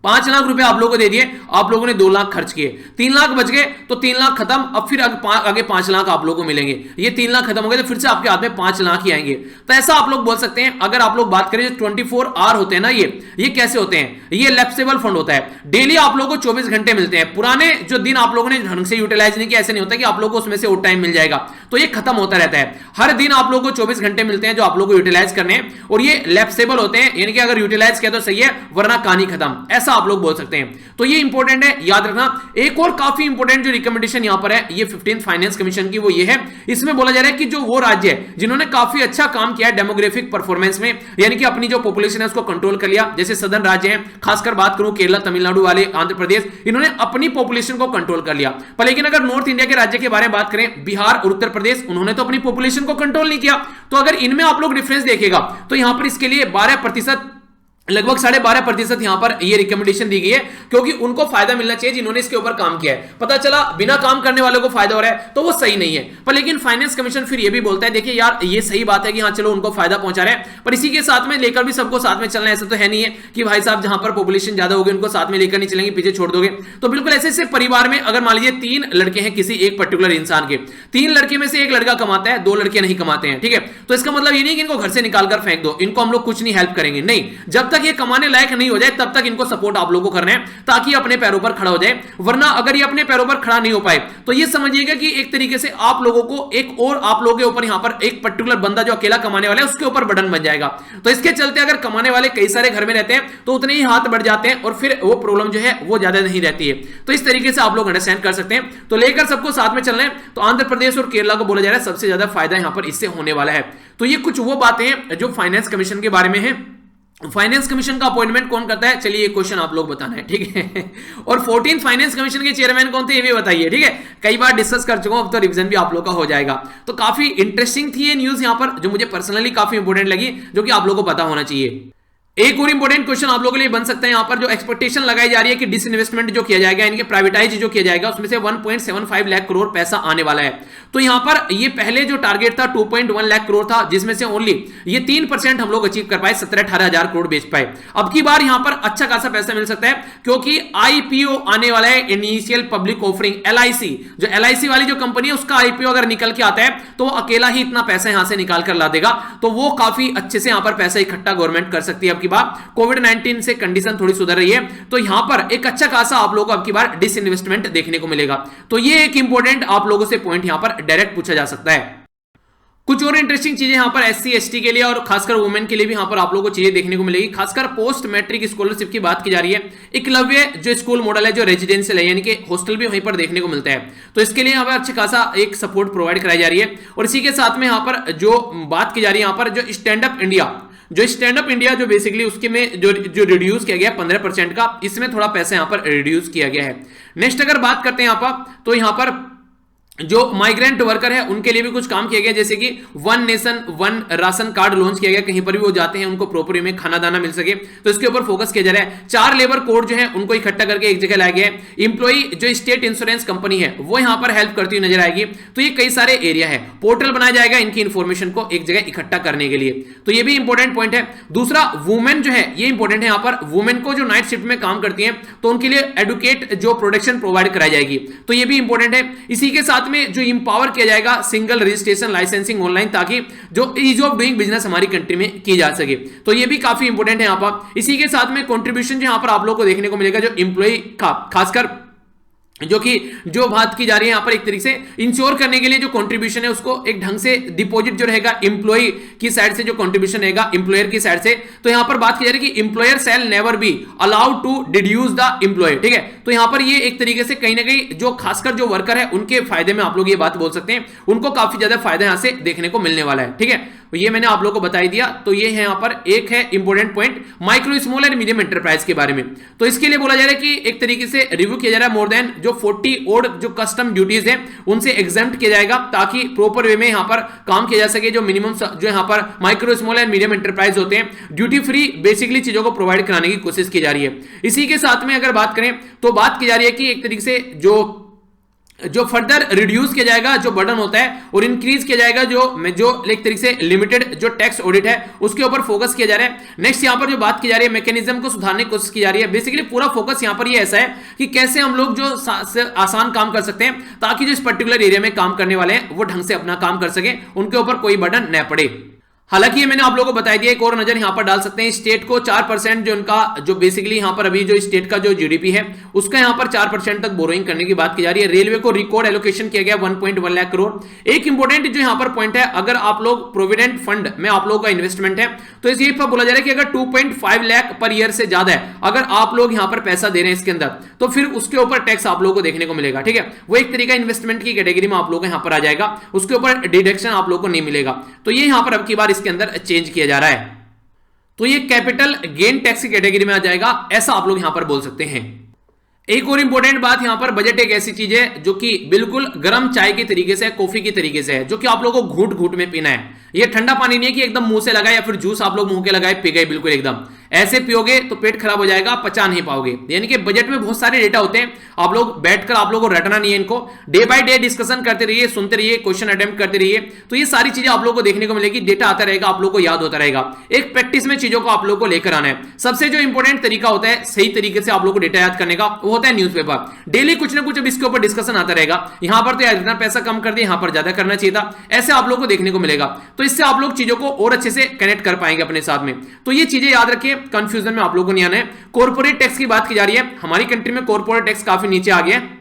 5 लाख रुपए आप लोगों को दे दिए, आप लोगों ने 2 लाख खर्च किए, 3 लाख बच गए, तो 3 लाख खत्म, अब फिर आगे 5 लाख आप लोगों को मिलेंगे। ये 3 लाख खत्म हो गए तो फिर से आपके हाथ में 5 लाख ही आएंगे। तो ऐसा आप लोग बोल सकते हैं। अगर आप लोग बात करें जो 24 आवर होते हैं ना, ये कैसे होते हैं, ये लैप्सेबल फंड होता है। डेली आप लोगों को 24 घंटे मिलते हैं। पुराने जो दिन आप लोगों ने ढंग से यूटिलाइज नहीं किया, ऐसे नहीं होता कि आप लोगों को उसमें से और टाइम मिल जाएगा, तो ये खत्म होता रहता है। हर दिन आप लोगों को 24 घंटे मिलते हैं जो आप लोगों को यूटिलाइज करने हैं, और ये लैप्सेबल होते हैं, यानी कि अगर यूटिलाइज किया तो सही है, वरना कहानी खत्म, ऐसा आप लोग बोल सकते हैं। तो ये इंपॉर्टेंट है, याद रखना। एक और काफी इंपॉर्टेंट जो रिकमेंडेशन यहां पर है, ये 15th फाइनेंस कमीशन की, वो ये है, इसमें बोला जा रहा है कि जो वो राज्य है जिन्होंने काफी अच्छा काम किया है डेमोग्राफिक परफॉर्मेंस में, यानी कि अपनी जो पॉपुलेशन है उसको कंट्रोल कर लिया, जैसे सदर्न राज्य हैं, खासकर बात करूं केरला, तमिलनाडु वाले, आंध्र प्रदेश, इन्होंने अपनी पॉपुलेशन को कंट्रोल कर लिया। पर लेकिन अगर नॉर्थ इंडिया के राज्य के बारे में बात करें, बिहार और उत्तर प्रदेश, उन्होंने तो अपनी पॉपुलेशन को कंट्रोल नहीं किया। तो अगर इनमें आप लोग डिफरेंस देखेगा तो यहां पर इसके लिए 12%, लगभग 12.5% यहां पर ये रिकमेंडेशन दी गई है, क्योंकि उनको फायदा मिलना चाहिए जिन्होंने इसके ऊपर काम किया है। पता चला बिना काम करने वालों को फायदा हो रहा है तो वो सही नहीं है। पर लेकिन फाइनेंस कमीशन फिर ये भी बोलता है, देखिए यार ये सही बात है कि हाँ चलो उनको फायदा पहुंचा रहे हैं, पर इसी के साथ में लेकर भी सबको साथ में चलना, ऐसा तो है नहीं है कि भाई साहब जहां पर पॉपुलेशन ज्यादा होगी उनको साथ में लेकर नहीं चलेंगे, पीछे छोड़ दोगे। तो बिल्कुल ऐसे परिवार में अगर मान लीजिए 3 लड़के हैं किसी एक पर्टिकुलर इंसान के, 3 लड़के में से एक लड़का कमाता है, 2 लड़के नहीं कमाते हैं, ठीक है, तो इसका मतलब ये नहीं कि इनको घर से निकालकर फेंक दो, इनको हम लोग कुछ नहीं हेल्प करेंगे, नहीं, जब तक ये कमाने लायक नहीं हो जाए तब तक इनको सपोर्ट आप लोगों को करना है ताकि अपने पैरों पर खड़ा हो जाए। वरना अगर ये अपने पैरों पर खड़ा नहीं हो पाए तो ये समझिएगा कि एक तरीके से आप लोगों को एक और आप लोगों के ऊपर यहां पर एक पर्टिकुलर बंदा जो अकेला कमाने वाला है उसके ऊपर बर्डन बन जाएगा। तो इसके चलते अगर कमाने वाले कई सारे घर में रहते हैं तो उतने ही हाथ बढ़ जाते हैं और फिर वो प्रॉब्लम जो है वो ज्यादा नहीं रहती है। तो इस तरीके से आप लोग अंडरस्टैंड कर सकते हैं। तो लेकर सबको साथ में चलना है। तो आंध्र प्रदेश और केरला को बोला जा रहा है सबसे ज्यादा फायदा यहां पर इससे होने वाला है। तो ये कुछ वो बातें हैं जो फाइनेंस कमीशन के बारे में है। फाइनेंस कमीशन का अपॉइंटमेंट कौन करता है, चलिए ये क्वेश्चन आप लोग बताना है, ठीक है। और 14th फाइनेंस कमीशन के चेयरमैन कौन थे ये भी बताइए, ठीक है। कई बार डिस्कस कर चुका हूं, अब तो रिवीजन भी आप लोग का हो जाएगा। तो काफी इंटरेस्टिंग थी ये न्यूज यहां पर, जो मुझे पर्सनली काफी इंपॉर्टेंट लगी, जो कि आप लोगों को पता होना चाहिए। एक और इंपॉर्टेंट क्वेश्चन आप लोगों के लिए बन सकता है यहां पर, जो एक्सपेक्टेशन लगाई जा रही है कि डिसइन्वेस्टमेंट जो किया जाएगा, इनके प्राइवेटाइज जो किया जाएगा, उसमें से 1.75 लाख करोड़ पैसा आने वाला है। तो यहां पर ये पहले जो टारगेट था 2.1 लाख करोड़ था, जिसमें से ओनली ये 3% हम लोग अचीव कर पाए, 17-18 हजार करोड़ बेच पाए। अब की बार यहां पर अच्छा खासा पैसा मिल सकता है, क्योंकि IPO आने वाला है, इनिशियल पब्लिक ऑफरिंग, LIC, जो LIC वाली जो कंपनी है उसका IPO अगर निकल के आता है तो वो अकेला ही इतना पैसा यहां से निकाल कर ला देगा। तो वो काफी अच्छे से यहां पर पैसा इकट्ठा गवर्नमेंट कर सकती है। अब की बार कोविड-19 से कंडीशन थोड़ी सुधर रही है, तो यहां पर एक अच्छा खासा आप लोगों को अब की बार डिसइन्वेस्टमेंट देखने को मिलेगा। तो ये एक इंपॉर्टेंट आप लोगों से पॉइंट यहां पर डायरेक्ट पूछा जा सकता है। कुछ और इंटरेस्टिंग चीजें यहाँ पर एससी एसटी के लिए और खासकर वुमेन के लिए भी यहाँ पर आप लोगों को चीजें देखने को मिलेगी। खासकर पोस्ट मैट्रिक स्कॉलरशिप की बात की जा रही है। एकलव्य जो स्कूल मॉडल है, जो रेजिडेंशियल है, यानी कि हॉस्टल भी वहीं पर देखने को मिलता है, तो इसके लिए यहाँ पर अच्छा खासा एक सपोर्ट प्रोवाइड कराई जा रही है। और इसी के साथ में यहाँ पर जो बात की जा रही है, यहाँ पर जो स्टैंड अप इंडिया जो बेसिकली उसके में जो रिड्यूस किया गया 15% का, इसमें थोड़ा पैसा यहाँ पर रिड्यूस किया गया है। नेक्स्ट अगर बात करते हैं यहाँ पर, तो यहाँ पर जो माइग्रेंट वर्कर है उनके लिए भी कुछ काम किया गया, जैसे कि one nation one ration card launch किया गया, कहीं पर भी वो जाते हैं उनको प्रॉपर वे में खाना दाना मिल सके, तो इसके ऊपर फोकस किया जा रहा है। 4 लेबर कोड जो है उनको इकट्ठा करके एक जगह लाया गया है। इंप्लॉई जो स्टेट इंश्योरेंस कंपनी है वो यहां पर हेल्प करती हुई नजर आएगी। तो ये कई सारे एरिया है, पोर्टल बनाया जाएगा इनकी इंफॉर्मेशन को एक जगह इकट्ठा करने के लिए, तो ये भी इंपॉर्टेंट पॉइंट है। दूसरा, वुमेन जो है ये इंपॉर्टेंट है। यहां पर वुमेन को जो नाइट शिफ्ट में काम करती है तो उनके लिए एडुकेट जो प्रोटेक्शन प्रोवाइड कराई जाएगी, तो ये भी इंपॉर्टेंट है। इसी के साथ में जो इंपावर किया जाएगा सिंगल रजिस्ट्रेशन लाइसेंसिंग ऑनलाइन, ताकि जो ईज ऑफ डूइंग बिजनेस हमारी कंट्री में की जा सके, तो ये भी काफी इंपॉर्टेंट है यहां पर। इसी के साथ में कंट्रीब्यूशन जो यहां पर आप लोगों को देखने को मिलेगा, जो इंप्लॉई का खासकर जो बात की जा रही है यहां पर एक तरीके से इंश्योर करने के लिए जो कंट्रीब्यूशन है उसको एक ढंग से डिपॉजिट जो रहेगा इंप्लॉई की साइड से, जो कंट्रीब्यूशन रहेगा एम्प्लॉयर की साइड से, तो यहां पर बात की जा रही है कि employer shall never be allowed to deduce the employ. ठीक है, तो यहां पर ये एक तरीके से कहीं ना कहीं जो खासकर जो वर्कर है उनके फायदे में आप लोग ये बात बोल सकते हैं, उनको काफी ज्यादा फायदा यहां से देखने को मिलने वाला है। ठीक है, तो ये मैंने आप लोगों को बता ही दिया। तो ये है यहां पर एक है important point micro small and medium enterprise के बारे में। तो इसके लिए बोला जा रहा है कि एक तरीके से रिव्यू किया जा रहा है, मोर देन जो 40 और जो कस्टम ड्यूटीज हैं उनसे एग्जेम्प्ट किया जाएगा, ताकि प्रॉपर वे में यहां पर काम किया जा सके। जो मिनिमम जो यहां पर micro small and medium enterprise होते हैं, ड्यूटी फ्री बेसिकली चीजों को प्रोवाइड कराने की कोशिश की जा रही है। इसी के साथ में अगर बात करें तो बात की जा रही है कि एक तरीके से जो फर्दर रिड्यूस किया जाएगा जो बर्डन होता है, और इंक्रीज किया जाएगा जो एक तरीके से लिमिटेड जो टैक्स ऑडिट है उसके ऊपर फोकस किया जा रहा है। नेक्स्ट यहां पर जो बात की जा रही है मैकेनिज्म को सुधारने की कोशिश की जा रही है। बेसिकली पूरा फोकस यहां पर ये ऐसा है कि कैसे हम लोग जो आसान काम कर सकते हैं, ताकि जो इस पर्टिकुलर एरिया में काम करने वाले हैं वो ढंग से अपना काम कर सके, उनके ऊपर कोई बर्डन न पड़े। हालांकि ये मैंने आप लोगों को बता दिया, एक और नजर यहां पर डाल सकते हैं। स्टेट को 4% जो उनका जो बेसिकली यहां पर अभी जो स्टेट का जो जीडीपी है उसका यहां पर 4% तक बोरोइंग करने की बात की जा रही है। रेलवे को रिकॉर्ड एलोकेशन किया गया 1.1 लाख करोड़। एक इंपॉर्टेंट जो यहां पर पॉइंट है, अगर आप लोग प्रोविडेंट फंड में आप लोगों का इन्वेस्टमेंट है तो इस पर बोला जा रहा है कि अगर 2.5 लाख पर ईयर से ज्यादा है, अगर आप लोग यहां पर पैसा दे रहे हैं इसके अंदर, तो फिर उसके ऊपर टैक्स आप लोगों को देखने को मिलेगा। ठीक है, वो एक तरीका इन्वेस्टमेंट की कैटेगरी में आप लोगों को यहां पर आ जाएगा, उसके ऊपर डिडक्शन आप लोगों को नहीं मिलेगा। तो ये यहां पर अब की बार इसके अंदर चेंज किया जा रहा है, तो ये कैपिटल गेन टैक्स की कैटेगरी में आ जाएगा, ऐसा आप लोग यहां पर बोल सकते हैं। एक और इंपॉर्टेंट बात, यहां पर बजट एक ऐसी चीज है जो कि बिल्कुल गर्म चाय के तरीके से, कॉफी के तरीके से है, जो कि आप लोगों को घूट घूट में पीना है। ये ठंडा पानी नहीं है कि एकदम मुंह से लगाए या फिर जूस आप लोग मुंह के लगाए पी गए, बिल्कुल एकदम ऐसे पियोगे तो पेट खराब हो जाएगा, पचा नहीं पाओगे। यानी कि बजट में बहुत सारे डेटा होते हैं, आप लोग बैठकर आप लोगों को रटना नहीं है इनको, डे बाय डे डिस्कशन करते रहिए, सुनते रहिए, क्वेश्चन अटेम्प्ट करते रहिए, तो ये सारी चीजें आप लोगों को देखने को मिलेगी। डेटा आता रहेगा, आप लोगों को याद होता रहेगा, एक प्रैक्टिस में चीजों को आप लोगों को लेकर आना है। सबसे जो इंपॉर्टेंट तरीका होता है सही तरीके से आप लोगों को डेटा याद करने का, वो होता है न्यूज़पेपर। डेली कुछ ना कुछ अब इसके ऊपर डिस्कशन आता रहेगा, यहां पर तो यार इतना पैसा कम कर दिया, यहां पर ज्यादा करना चाहिए था, ऐसे आप लोगों को देखने को मिलेगा। तो इससे आप लोग चीजों को और अच्छे से कनेक्ट कर पाएंगे अपने साथ में। तो ये चीजें याद रखिए, कंफ्यूजन में आप लोगों को नहीं आना है। कॉर्पोरेट टैक्स की बात की जा रही है, हमारी कंट्री में कॉर्पोरेट टैक्स काफी नीचे आ गया है,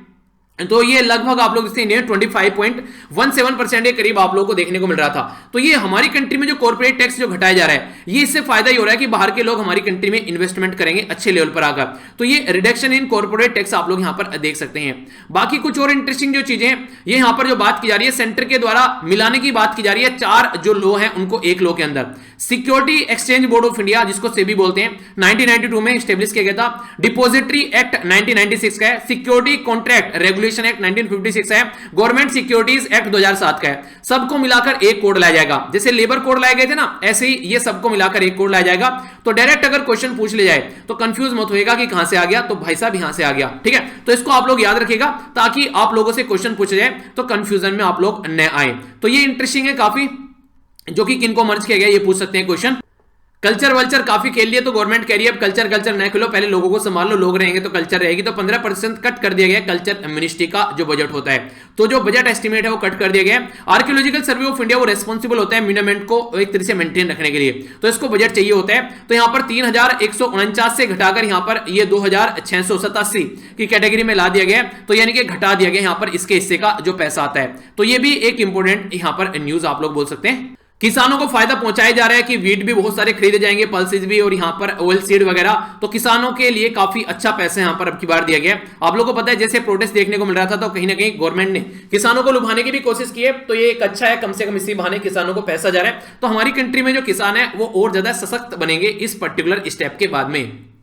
तो ये लगभग आप लोग इंडिया 25.17% के करीब आप लोगों को देखने को मिल रहा था। तो ये हमारी कंट्री में जो कॉर्पोरेट टैक्स जो घटाया जा रहा है, ये इससे फायदा ही हो रहा है कि बाहर के लोग हमारी कंट्री में इन्वेस्टमेंट करेंगे अच्छे लेवल पर आकर। तो ये रिडक्शन इन कॉर्पोरेट टैक्स आप लोग यहां पर देख सकते हैं। बाकी कुछ और इंटरेस्टिंग जो चीजें हैं, ये यहां पर जो बात की जा रही है, सेंटर के द्वारा मिलाने की बात की जा रही है 4 जो लॉ है उनको एक लॉ के अंदर। Security exchange board of India, जिसको सेबी बोलते हैं, 1992 में स्टेब्लिश किया गया था। डिपॉजिटरी एक्ट 1996 का है। सिक्योरिटी कॉन्ट्रैक्ट रेगुलेशन एक्ट 1956 है। गवर्नमेंट सिक्योरिटीज एक्ट 2007 का है। सबको मिलाकर एक कोड लाया जाएगा, जैसे लेबर कोड लाए गए थे ना, ऐसे ही ये सबको मिलाकर एक कोड लाया जाएगा। तो डायरेक्ट अगर क्वेश्चन पूछ ले जाए तो कंफ्यूज मत होएगा कि कहां से आ गया, तो भाई साहब यहां से आ गया। ठीक है, तो इसको आप लोग याद रखिएगा, ताकि आप लोगों से क्वेश्चन पूछे जाए तो कंफ्यूजन में आप लोग न आए। तो ये इंटरेस्टिंग है काफी, जो कि किनको मर्ज किया गया ये पूछ सकते हैं क्वेश्चन। कल्चर वल्चर काफी खेल लिए, तो गवर्नमेंट कह रही है अब कल्चर कल्चर न खेलो, पहले लोगों को संभाल लो, लोग रहेंगे तो कल्चर रहेगी। तो 15% कट कर दिया गया कल्चर मिनिस्ट्री का जो बजट होता है, तो जो बजट एस्टिमेट है वो कट कर दिया गया। आर्कियोलॉजिकल सर्वे ऑफ इंडिया वो रेस्पॉन्सिबल होता है म्यूनमेंट को एक तरह से मेंटेन रखने के लिए, तो इसको बजट चाहिए होता है। तो यहां पर 3149 से घटाकर यहां पर ये 2687 की कैटेगरी में ला दिया गया, तो यानी कि घटा दिया गया यहां पर इसके हिस्से का जो पैसा आता है। तो ये भी एक इंपॉर्टेंट यहां पर न्यूज आप लोग बोल सकते हैं। किसानों को फायदा पहुंचाया जा रहा है कि वीट भी बहुत सारे खरीदे जाएंगे, पल्सेस भी, और यहां पर ऑयल सीड वगैरह, तो किसानों के लिए काफी अच्छा पैसा यहां पर अब की बार दिया गया। आप लोगों को पता है जैसे प्रोटेस्ट देखने को मिल रहा था, तो कहीं ना कहीं गवर्नमेंट ने किसानों को लुभाने की भी कोशिश की है, तो ये एक अच्छा है, कम से कम इसी बहाने किसानों को पैसा जा रहा है। तो हमारी कंट्री में जो किसान है वो और ज्यादा सशक्त बनेंगे इस पर्टिकुलर स्टेप के बाद में।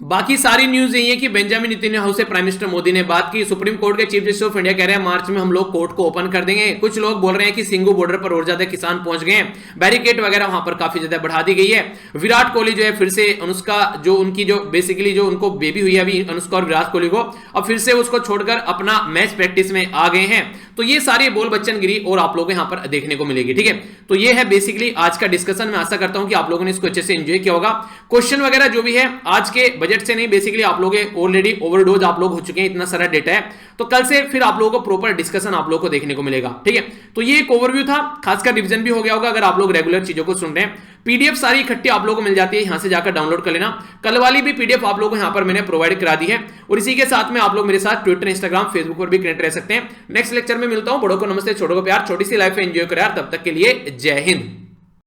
बाकी सारी न्यूज यही है कि बेंजामिन नेतन्याहू से प्राइम मिनिस्टर मोदी ने बात की। सुप्रीम कोर्ट के चीफ जस्टिस ऑफ इंडिया कह रहे हैं मार्च में हम लोग कोर्ट को ओपन कर देंगे। कुछ लोग बोल रहे हैं कि सिंगू बॉर्डर पर और ज्यादा किसान पहुंच गए हैं, बैरिकेड वगैरह वहां पर काफी ज्यादा बढ़ा दी गई है। विराट कोहली जो है फिर से अनुष्का जो उनकी जो बेसिकली जो उनको बेबी हुई है अभी अनुष्का और विराट कोहली को, अब फिर से उसको छोड़कर अपना मैच प्रैक्टिस में आ गए हैं। तो ये सारी बोल बच्चन गिरी और आप लोगों को यहां पर देखने को मिलेगी। ठीक है, तो ये है बेसिकली आज का डिस्कशन। मैं आशा करता हूं कि आप लोगों ने इसको अच्छे से एंजॉय किया होगा। क्वेश्चन वगैरह जो भी है आज के बजट से नहीं, बेसिकली आप लोग ऑलरेडी ओवरडोज आप लोग हो चुके हैं, इतना सारा डेटा है, तो कल से फिर आप लोगों को प्रॉपर डिस्कशन आप लोगों को देखने को मिलेगा। ठीक है, तो ये एक ओवरव्यू था, खासकर रिवीजन भी हो गया होगा अगर आप लोग रेगुलर चीजों को सुन रहे हैं। पीडीएफ सारी इकट्ठी आप लोगों को मिल जाती है, यहां से जाकर डाउनलोड कर लेना। कल वाली भी पीडीएफ आप लोगों को यहां पर मैंने प्रोवाइड करा दी है, और इसी के साथ में आप लोग मेरे साथ ट्विटर, इंस्टाग्राम, फेसबुक पर भी कनेक्ट रह सकते हैं। नेक्स्ट लेक्चर में मिलता हूं। बड़ों को नमस्ते, छोटों को प्यार, छोटी सी लाइफ एंजॉय करें यार। तब तक के लिए जय हिंद।